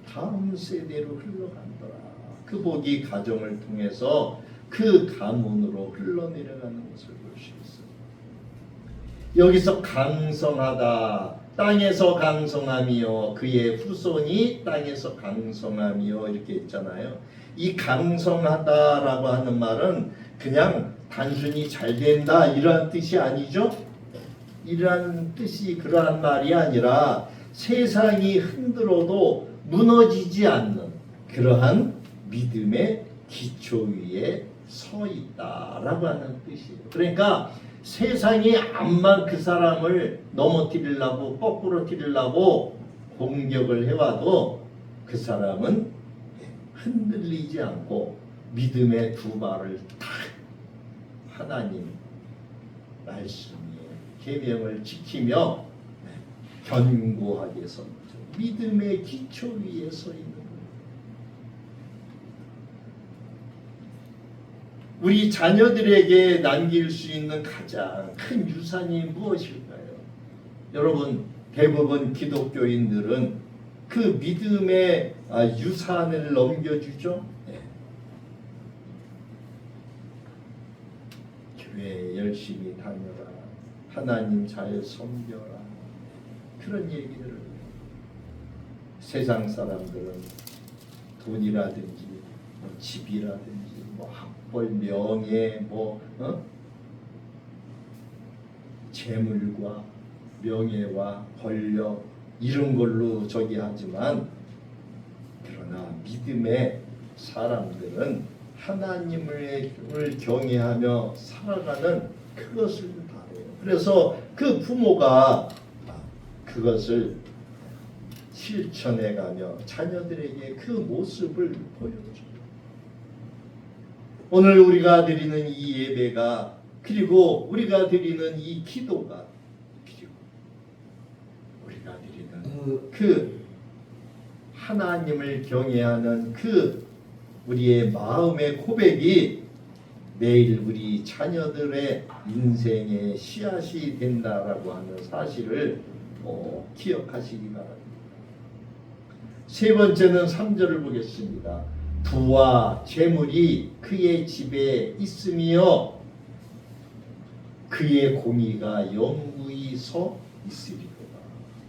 다음 세대로 흘러간더라. 그 복이 가정을 통해서 그 가문으로 흘러내려가는 것을 볼 수 있어요. 여기서 강성하다, 땅에서 강성하며 그의 후손이 땅에서 강성하며 이렇게 있잖아요. 이 강성하다라고 하는 말은 그냥 단순히 잘 된다 이러한 뜻이 아니죠. 이러한 뜻이 그러한 말이 아니라 세상이 흔들어도 무너지지 않는 그러한 믿음의 기초 위에 서 있다라고 하는 뜻이에요. 그러니까 세상이 암만 그 사람을 넘어뜨리려고 거꾸로 뜨리려고 공격을 해와도 그 사람은 흔들리지 않고 믿음의 두 발을 딱 하나님 말씀에 계명을 지키며 견고하게 서 있죠. 믿음의 기초 위에 서 있는 거예요. 우리 자녀들에게 남길 수 있는 가장 큰 유산이 무엇일까요? 여러분, 대부분 기독교인들은 그 믿음의 유산을 넘겨주죠. 네. 교회 열심히 다녀라, 하나님 잘 섬겨라, 그런 얘기를. 세상 사람들은 돈이라든지 뭐 집이라든지 뭐 학벌, 명예, 재물과 명예와 권력 이런 걸로 저기 하지만, 그러나 믿음의 사람들은 하나님을 경외하며 살아가는 그것을 바래요. 그래서 그 부모가 그것을 실천해가며 자녀들에게 그 모습을 보여줘요. 오늘 우리가 드리는 이 예배가, 그리고 우리가 드리는 이 기도가, 그리고 우리가 드리는 그 하나님을 경외하는 그 우리의 마음의 고백이 내일 우리 자녀들의 인생의 씨앗이 된다라고 하는 사실을 기억하시기 바랍니다. 세 번째는 3절을 보겠습니다. 부와 재물이 그의 집에 있으며 그의 공의가 영구히 서 있으리로다.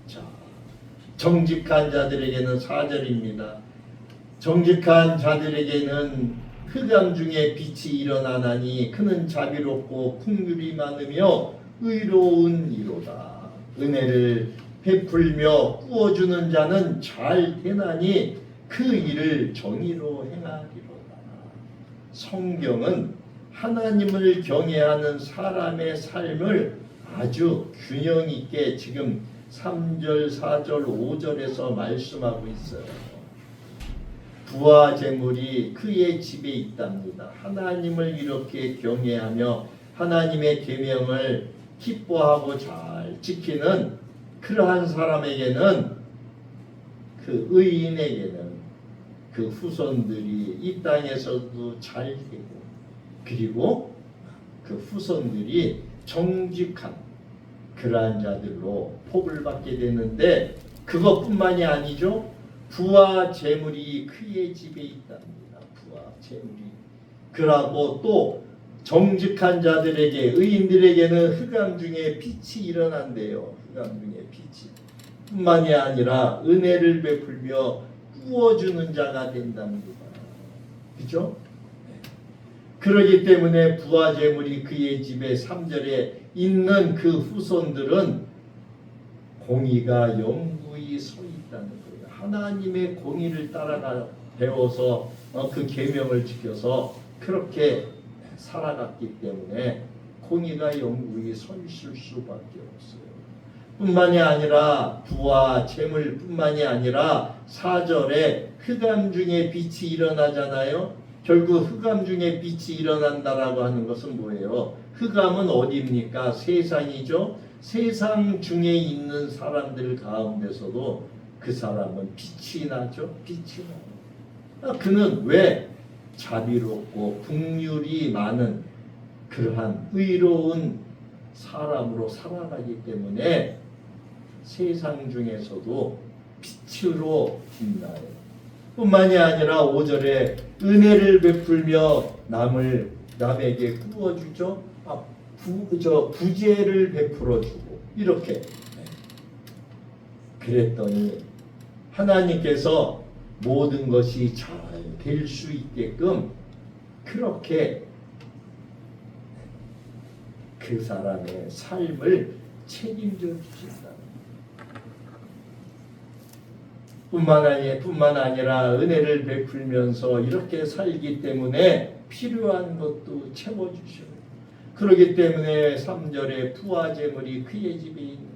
자, 정직한 자들에게는 4절입니다. 정직한 자들에게는 흑암 중에 빛이 일어나나니 그는 자비롭고 긍휼이 많으며 의로운 이로다. 은혜를 베풀며 꾸어주는 자는 잘 되나니 그 일을 정의로 행하리로다. 성경은 하나님을 경외하는 사람의 삶을 아주 균형 있게 지금 3절, 4절, 5절에서 말씀하고 있어요. 부와 재물이 그의 집에 있답니다. 하나님을 이렇게 경외하며 하나님의 계명을 기뻐하고 잘 지키는 그러한 사람에게는, 그 의인에게는 그 후손들이 이 땅에서도 잘 되고, 그리고 그 후손들이 정직한 그러한 자들로 복을 받게 되는데, 그것뿐만이 아니죠. 부와 재물이 그의 집에 있답니다. 부와 재물이. 그러고 또 정직한 자들에게, 의인들에게는 흑암 중에 빛이 일어난대요. 흑암 중에 빛이. 뿐만이 아니라 은혜를 베풀며 꾸어주는 자가 된답니다. 그죠? 그러기 때문에 부와 재물이 그의 집에 3절에 있는 그 후손들은 공의가 영구히 서 있다는 거예요. 하나님의 공의를 따라가 배워서 그 계명을 지켜서 그렇게 살아갔기 때문에 공의가 영구히 서 있을 수밖에 없어요. 뿐만이 아니라 부와 재물 뿐만이 아니라 4절에 흑암 중에 빛이 일어나잖아요. 결국 흑암 중에 빛이 일어난다라고 하는 것은 뭐예요? 흑암은 어디입니까? 세상이죠. 세상 중에 있는 사람들 가운데서도 그 사람은 빛이 나죠. 빛이 나요. 그는 왜? 자비롭고 긍휼이 많은 그러한 의로운 사람으로 살아가기 때문에 세상 중에서도 빛으로 빛나요. 뿐만이 아니라 5절에 은혜를 베풀며 남에게 꾸어주죠. 부재를 베풀어주고 이렇게. 그랬더니 하나님께서 모든 것이 잘 될 수 있게끔 그렇게 그 사람의 삶을 책임져 주신다. 뿐만 아니라 은혜를 베풀면서 이렇게 살기 때문에 필요한 것도 채워주셔요. 그렇기 때문에 3절에 부와 재물이 그의 집에 있는.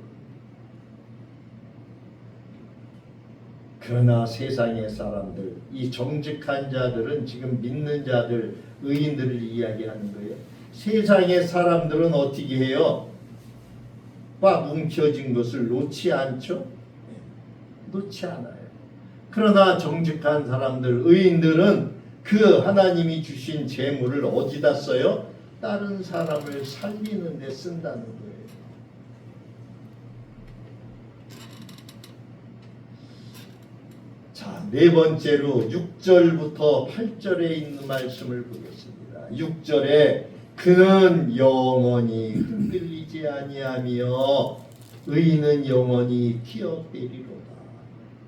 그러나 세상의 사람들, 이 정직한 자들은, 지금 믿는 자들, 의인들을 이야기하는 거예요. 세상의 사람들은 어떻게 해요? 꽉 뭉쳐진 것을 놓지 않죠? 놓지 않아요. 그러나 정직한 사람들, 의인들은 그 하나님이 주신 재물을 어디다 써요? 다른 사람을 살리는 데 쓴다는 거예요. 자, 네 번째로 6절부터 8절에 있는 말씀을 보겠습니다. 6절에 그는 영원히 흔들리지 아니하며 의인은 영원히 기업되리로다.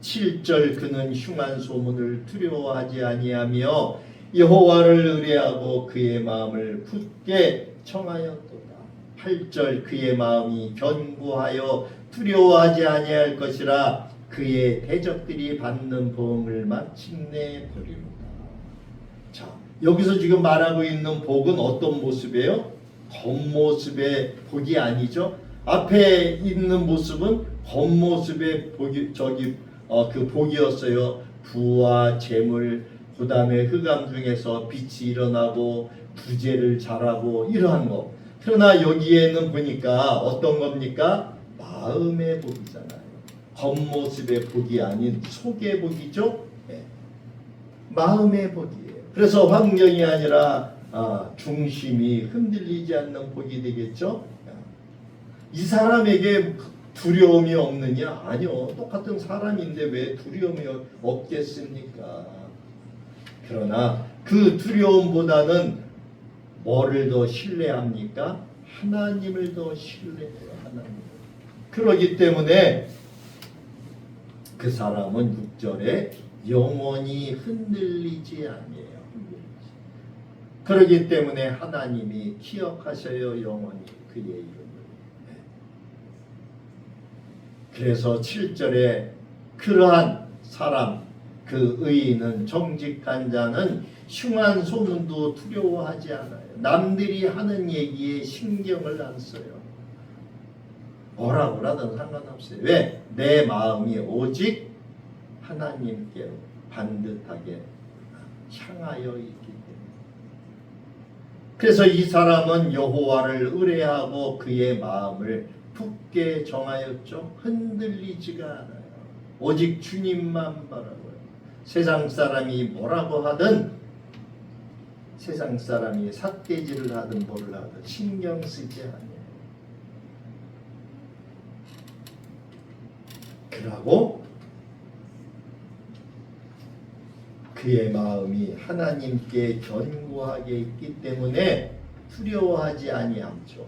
7절 그는 흉한 소문을 두려워하지 아니하며 여호와를 의뢰하고 그의 마음을 굳게 청하였도다. 8절 그의 마음이 견고하여 두려워하지 아니할 것이라 그의 대적들이 받는 보응을 마침내 보리로다. 자, 여기서 지금 말하고 있는 복은 어떤 모습이에요? 겉모습의 복이 아니죠. 앞에 있는 모습은 겉모습의 복이 그 복이었어요. 부와 재물, 그 다음에 흑암 중에서 빛이 일어나고 부재를 잘하고 이러한 거. 그러나 여기에는 보니까 어떤 겁니까? 마음의 복이잖아요. 겉모습의 복이 아닌 속의 복이죠. 네. 마음의 복이에요. 그래서 환경이 아니라 중심이 흔들리지 않는 복이 되겠죠. 이 사람에게 두려움이 없느냐? 아니요. 똑같은 사람인데 왜 두려움이 없겠습니까? 그러나 그 두려움보다는 뭐를 더 신뢰합니까? 하나님을 더 신뢰해요. 하나님. 그러기 때문에 그 사람은 6절에 영원히 흔들리지 아니에요. 그러기 때문에 하나님이 기억하셔요. 영원히 그의 이름을. 그래서 7절에 그러한 사람, 그 의인은 정직한 자는 흉한 소문도 두려워하지 않아요. 남들이 하는 얘기에 신경을 안 써요. 뭐라고 하든 상관없어요. 왜? 내 마음이 오직 하나님께 반듯하게 향하여 있기 때문에. 그래서 이 사람은 여호와를 의뢰하고 그의 마음을 굳게 정하였죠. 흔들리지가 않아요. 오직 주님만 바라고요. 세상 사람이 뭐라고 하든, 세상 사람이 삿대질을 하든 뭐를 하든 신경 쓰지 않아요. 그러고 그의 마음이 하나님께 견고하게 있기 때문에 두려워하지 아니함죠.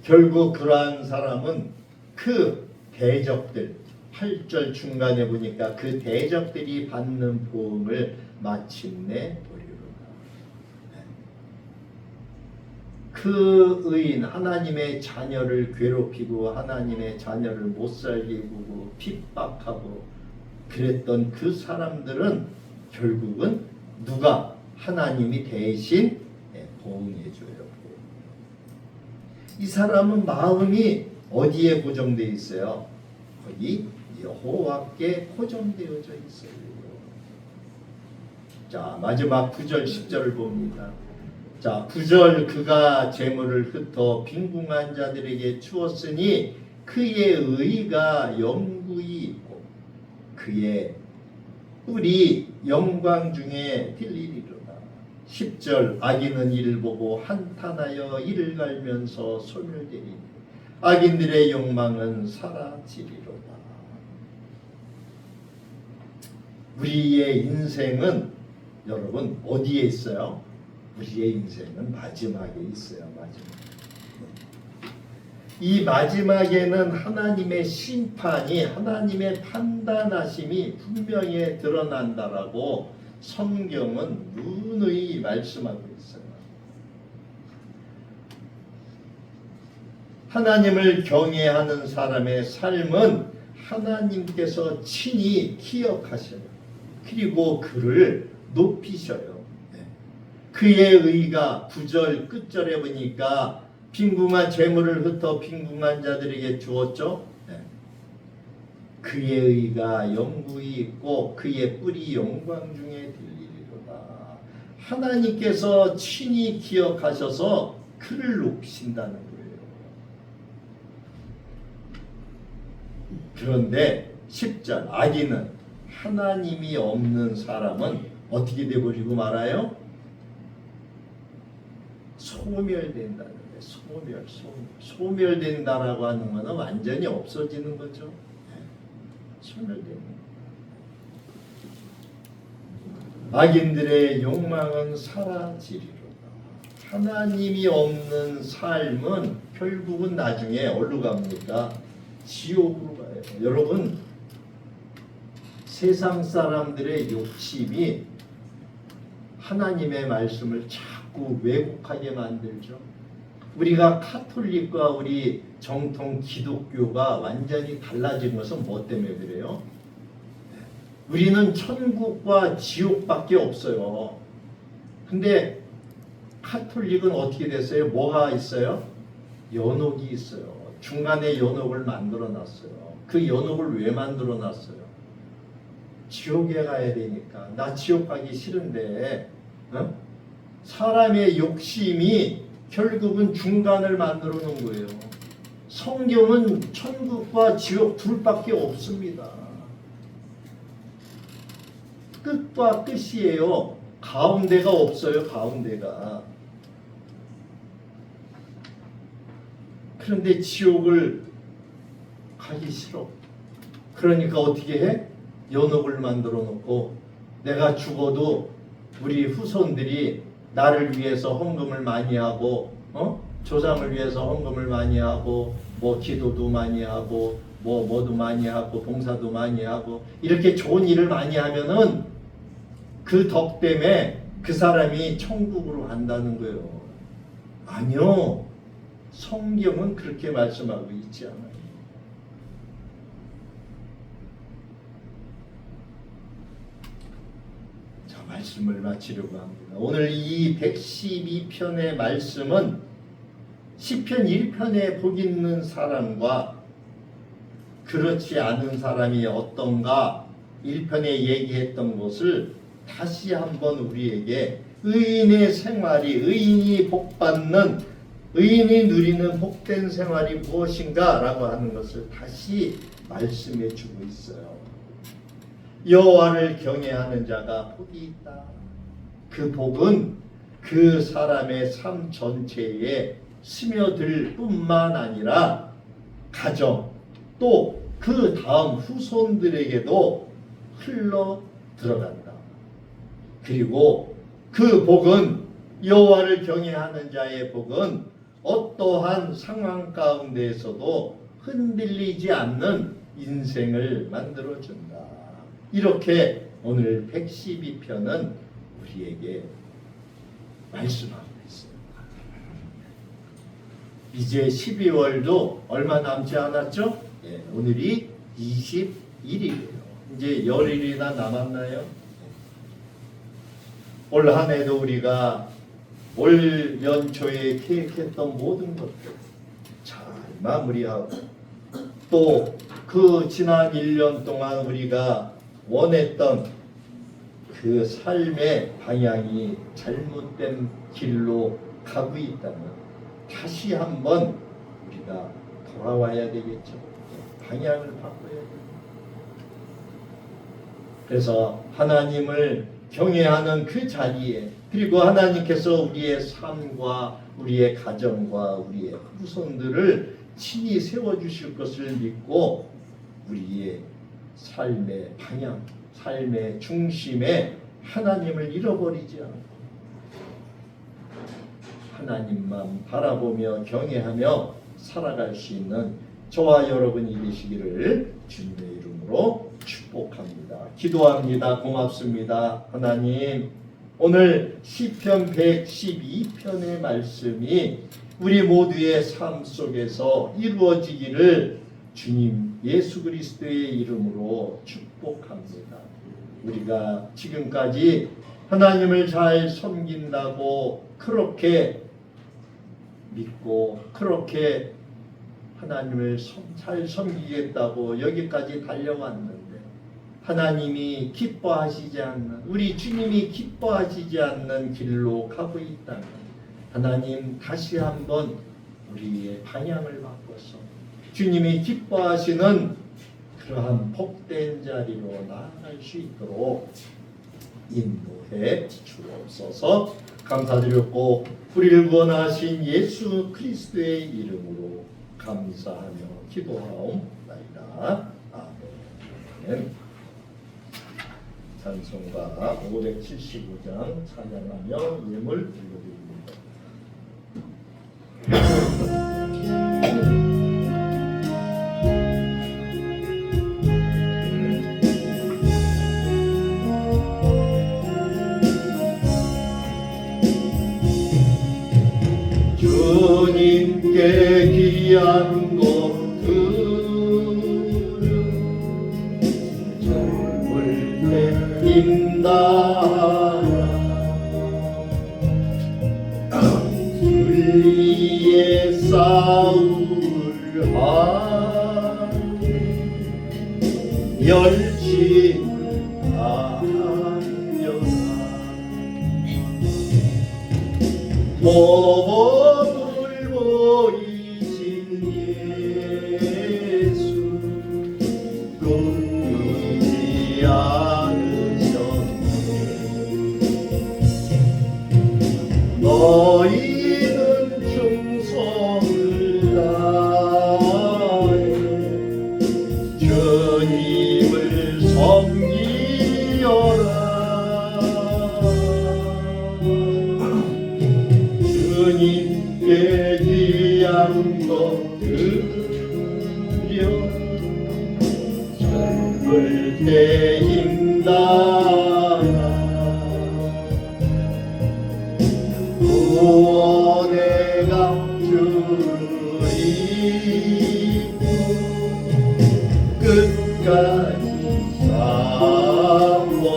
결국 그러한 사람은 그 대적들, 8절 중간에 보니까 그 대적들이 받는 보응을 마침내 보리로다. 그 의인, 하나님의 자녀를 괴롭히고 하나님의 자녀를 못살게 구고 핍박하고 그랬던 그 사람들은 결국은 누가? 하나님이 대신 보응해줘요. 이 사람은 마음이 어디에 고정되어 있어요? 거기 여호와께 고정되어져 있어요. 자, 마지막 9절 10절을 봅니다. 자, 9절 그가 재물을 흩어 빈궁한 자들에게 주었으니 그의 의가 영구히 있고 그의 뿔이 영광 중에 들리리로다. 10절 악인은 이를 보고 한탄하여 이를 갈면서 손을 대리니 악인들의 욕망은 사라지리로다. 우리의 인생은 여러분 어디에 있어요? 우리의 인생은 마지막에 있어요. 마지막. 이 마지막에는 하나님의 심판이, 하나님의 판단하심이 분명히 드러난다라고 성경은 누누이 말씀하고 있어요. 하나님을 경외하는 사람의 삶은 하나님께서 친히 기억하셔요. 그리고 그를 높이셔요. 그의 의가 9절 끝절에 보니까 빈궁한 재물을 흩어 빈궁한 자들에게 주었죠. 그의 의가 영구히 있고 그의 뿔이 영광 중에 들리리로다. 하나님께서 친히 기억하셔서 그를 높이신다는 거예요. 그런데 10절 악인은 하나님이 없는 사람은 어떻게 되어버리고 말아요? 소멸된다는 거예요. 소멸된다라고 하는 것은 완전히 없어지는 거죠. 소멸되는. 악인들의 욕망은 사라지리로다. 하나님이 없는 삶은 결국은 나중에 어디로 갑니까? 지옥으로 가요. 여러분, 세상 사람들의 욕심이 하나님의 말씀을 자꾸 왜곡하게 만들죠. 우리가 카톨릭과 우리 정통 기독교가 완전히 달라진 것은 뭐 때문에 그래요? 우리는 천국과 지옥밖에 없어요. 근데 카톨릭은 어떻게 됐어요? 뭐가 있어요? 연옥이 있어요. 중간에 연옥을 만들어 놨어요. 그 연옥을 왜 만들어 놨어요? 지옥에 가야 되니까. 나 지옥 가기 싫은데, 어? 사람의 욕심이 결국은 중간을 만들어 놓은 거예요. 성경은 천국과 지옥 둘밖에 없습니다. 끝과 끝이에요. 가운데가 없어요. 가운데가. 그런데 지옥을 가기 싫어. 그러니까 어떻게 해? 연옥을 만들어 놓고 내가 죽어도 우리 후손들이 나를 위해서 헌금을 많이 하고, 조상을 위해서 헌금을 많이 하고, 뭐 기도도 많이 하고, 뭐도 많이 하고, 봉사도 많이 하고, 이렇게 좋은 일을 많이 하면은 그 덕 때문에 그 사람이 천국으로 간다는 거예요. 아니요. 성경은 그렇게 말씀하고 있지 않아요. 자, 말씀을 마치려고 합니다. 오늘 이 112편의 말씀은 시편 1편에 복 있는 사람과 그렇지 않은 사람이 어떤가 1편에 얘기했던 것을 다시 한번 우리에게 의인의 생활이, 의인이 복받는, 의인이 누리는 복된 생활이 무엇인가 라고 하는 것을 다시 말씀해 주고 있어요. 여호와를 경외하는 자가 복이 있다. 그 복은 그 사람의 삶 전체에 스며들 뿐만 아니라 가정, 또 그 다음 후손들에게도 흘러 들어간다. 그리고 그 복은, 여호와를 경외하는 자의 복은 어떠한 상황 가운데에서도 흔들리지 않는 인생을 만들어준다. 이렇게 오늘 112편은 우리에게 말씀하고 있어요. 이제 12월도 얼마 남지 않았죠? 예, 오늘이 21일이에요. 이제 열흘이나 남았나요? 올 한 해도 우리가 올 연초에 계획했던 모든 것들 잘 마무리하고, 또 그 지난 1년 동안 우리가 원했던 그 삶의 방향이 잘못된 길로 가고 있다면 다시 한번 우리가 돌아와야 되겠죠. 방향을 바꿔야 됩니다. 그래서 하나님을 경외하는 그 자리에, 그리고 하나님께서 우리의 삶과 우리의 가정과 우리의 후손들을 친히 세워주실 것을 믿고 우리의 삶의 방향, 삶의 중심에 하나님을 잃어버리지 않고 하나님만 바라보며 경외하며 살아갈 수 있는 저와 여러분이 되시기를 주님의 이름으로 축복합니다. 기도합니다. 고맙습니다. 하나님, 오늘 시편 112편의 말씀이 우리 모두의 삶 속에서 이루어지기를 주님 예수 그리스도의 이름으로 축복합니다. 우리가 지금까지 하나님을 잘 섬긴다고 그렇게 믿고 그렇게 하나님을 잘 섬기겠다고 여기까지 달려왔는데 하나님이 기뻐하시지 않는, 우리 주님이 기뻐하시지 않는 길로 가고 있다면 하나님 다시 한번 우리의 방향을 바꿔서 주님이 기뻐하시는 그러한 복된 자리로 나아갈 수 있도록 인도해 주옵소서. 감사드렸고 우리를 구원하신 예수 그리스도의 이름으로 감사하며 기도하옵나이다. 아멘. 찬송가 575장 찬양하며 예물 드려드립니다. 주님께 귀한 것들은 젊을 우리의 싸움을 하니 열심을 다하여라. 모범을 보이신 예수 꿈꾸지 않으셨네. 너희는 충성을 다해 주님을 섬기여라. 주님께 귀한 것 드려 젊을 때 힘다나 구원의 강주를 입고 끝까지 싸워라.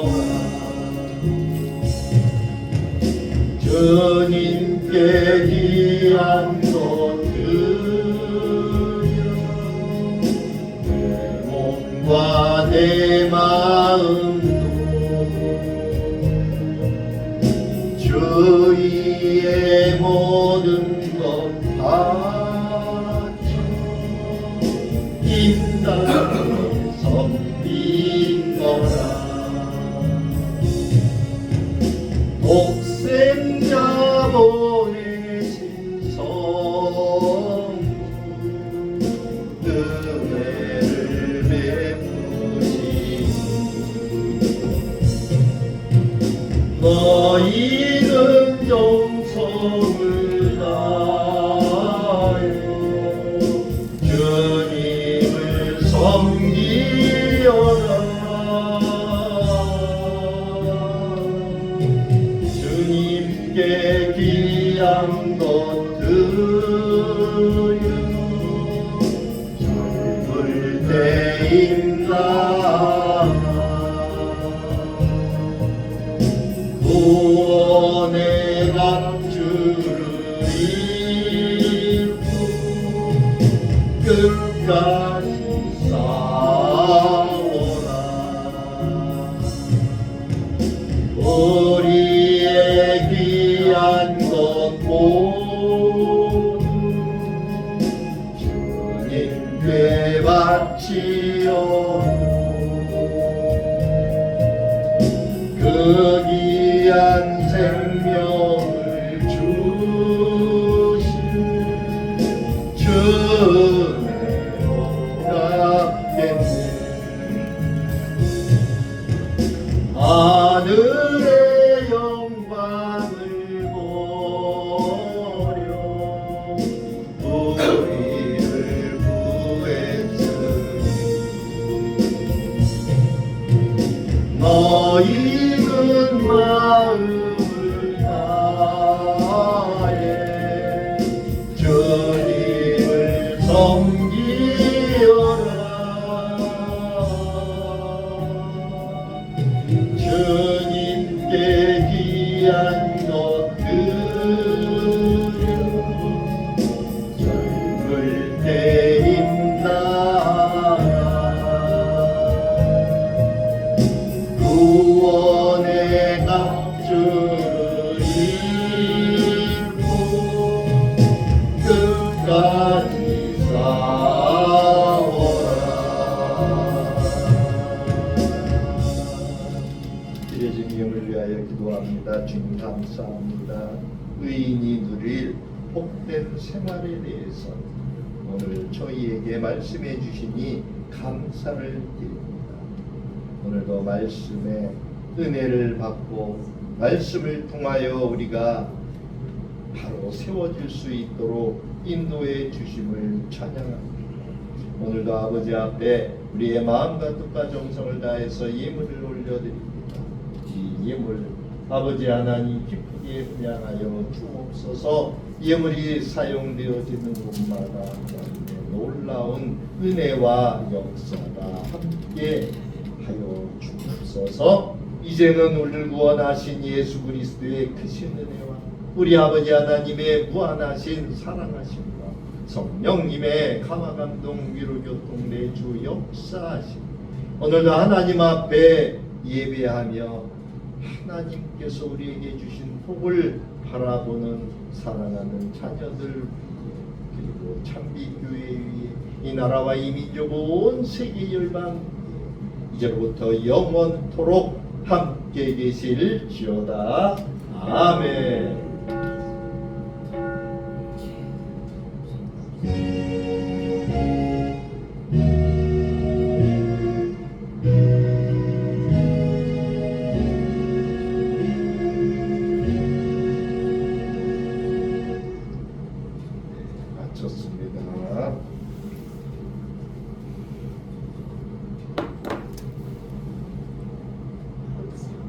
주님께 귀한 것 드려 내 몸과 내 마음도 주의 모든 것 바쳐 인당에 섬기거라. 독생자 보내신 성부 은혜를 베푸시니 너희는 정성을 다해 주님을 섬기여라. 주님께 귀한 것 드려 젊을 때 힘나라. 구원의 강주를 입고 끝까지 싸워라. 우리의 귀한 것 모두 주님께 바치오. 그 귀한 생명을 주신 주의 복받겠네. 하늘의 영광을 보려 우리를 구했으니 너희는 마음을 다해 주님을 섬기여라. 주님께 귀한 것 드려 젊을 때 힘나라. 구원의 강주를 입고 끝까지 싸워라. 이래진 영을 위하여 기도합니다. 주님 감사합니다. 의인이 누릴 복된 생활에 대해서 오늘 저희에게 말씀해 주시니 감사를 드립니다. 오늘도 말씀에 은혜를 받고 말씀을 통하여 우리가 바로 세워질 수 있도록 인도해 주심을 찬양합니다. 오늘도 아버지 앞에 우리의 마음과 뜻과 정성을 다해서 예물을 올려드립니다. 이 예물 아버지 하나님 기쁘게 분양하여 주옵소서. 예물이 사용되어지는 곳마다 놀라운 은혜와 역사가 함께 하여 주옵소서. 이제는 우리를 구원하신 예수 그리스도의 크신 은혜와 우리 아버지 하나님의 무한하신 사랑하심과 성령님의 감화감동 위로교통 내주 역사하심 오늘도 하나님 앞에 예배하며 하나님께서 우리에게 주신 복을 바라보는 사랑하는 자녀들 그리고 참비교회 위에 이 나라와 이 민족 온 세계 열방 이제부터 영원토록 함께 계실지어다. 아멘.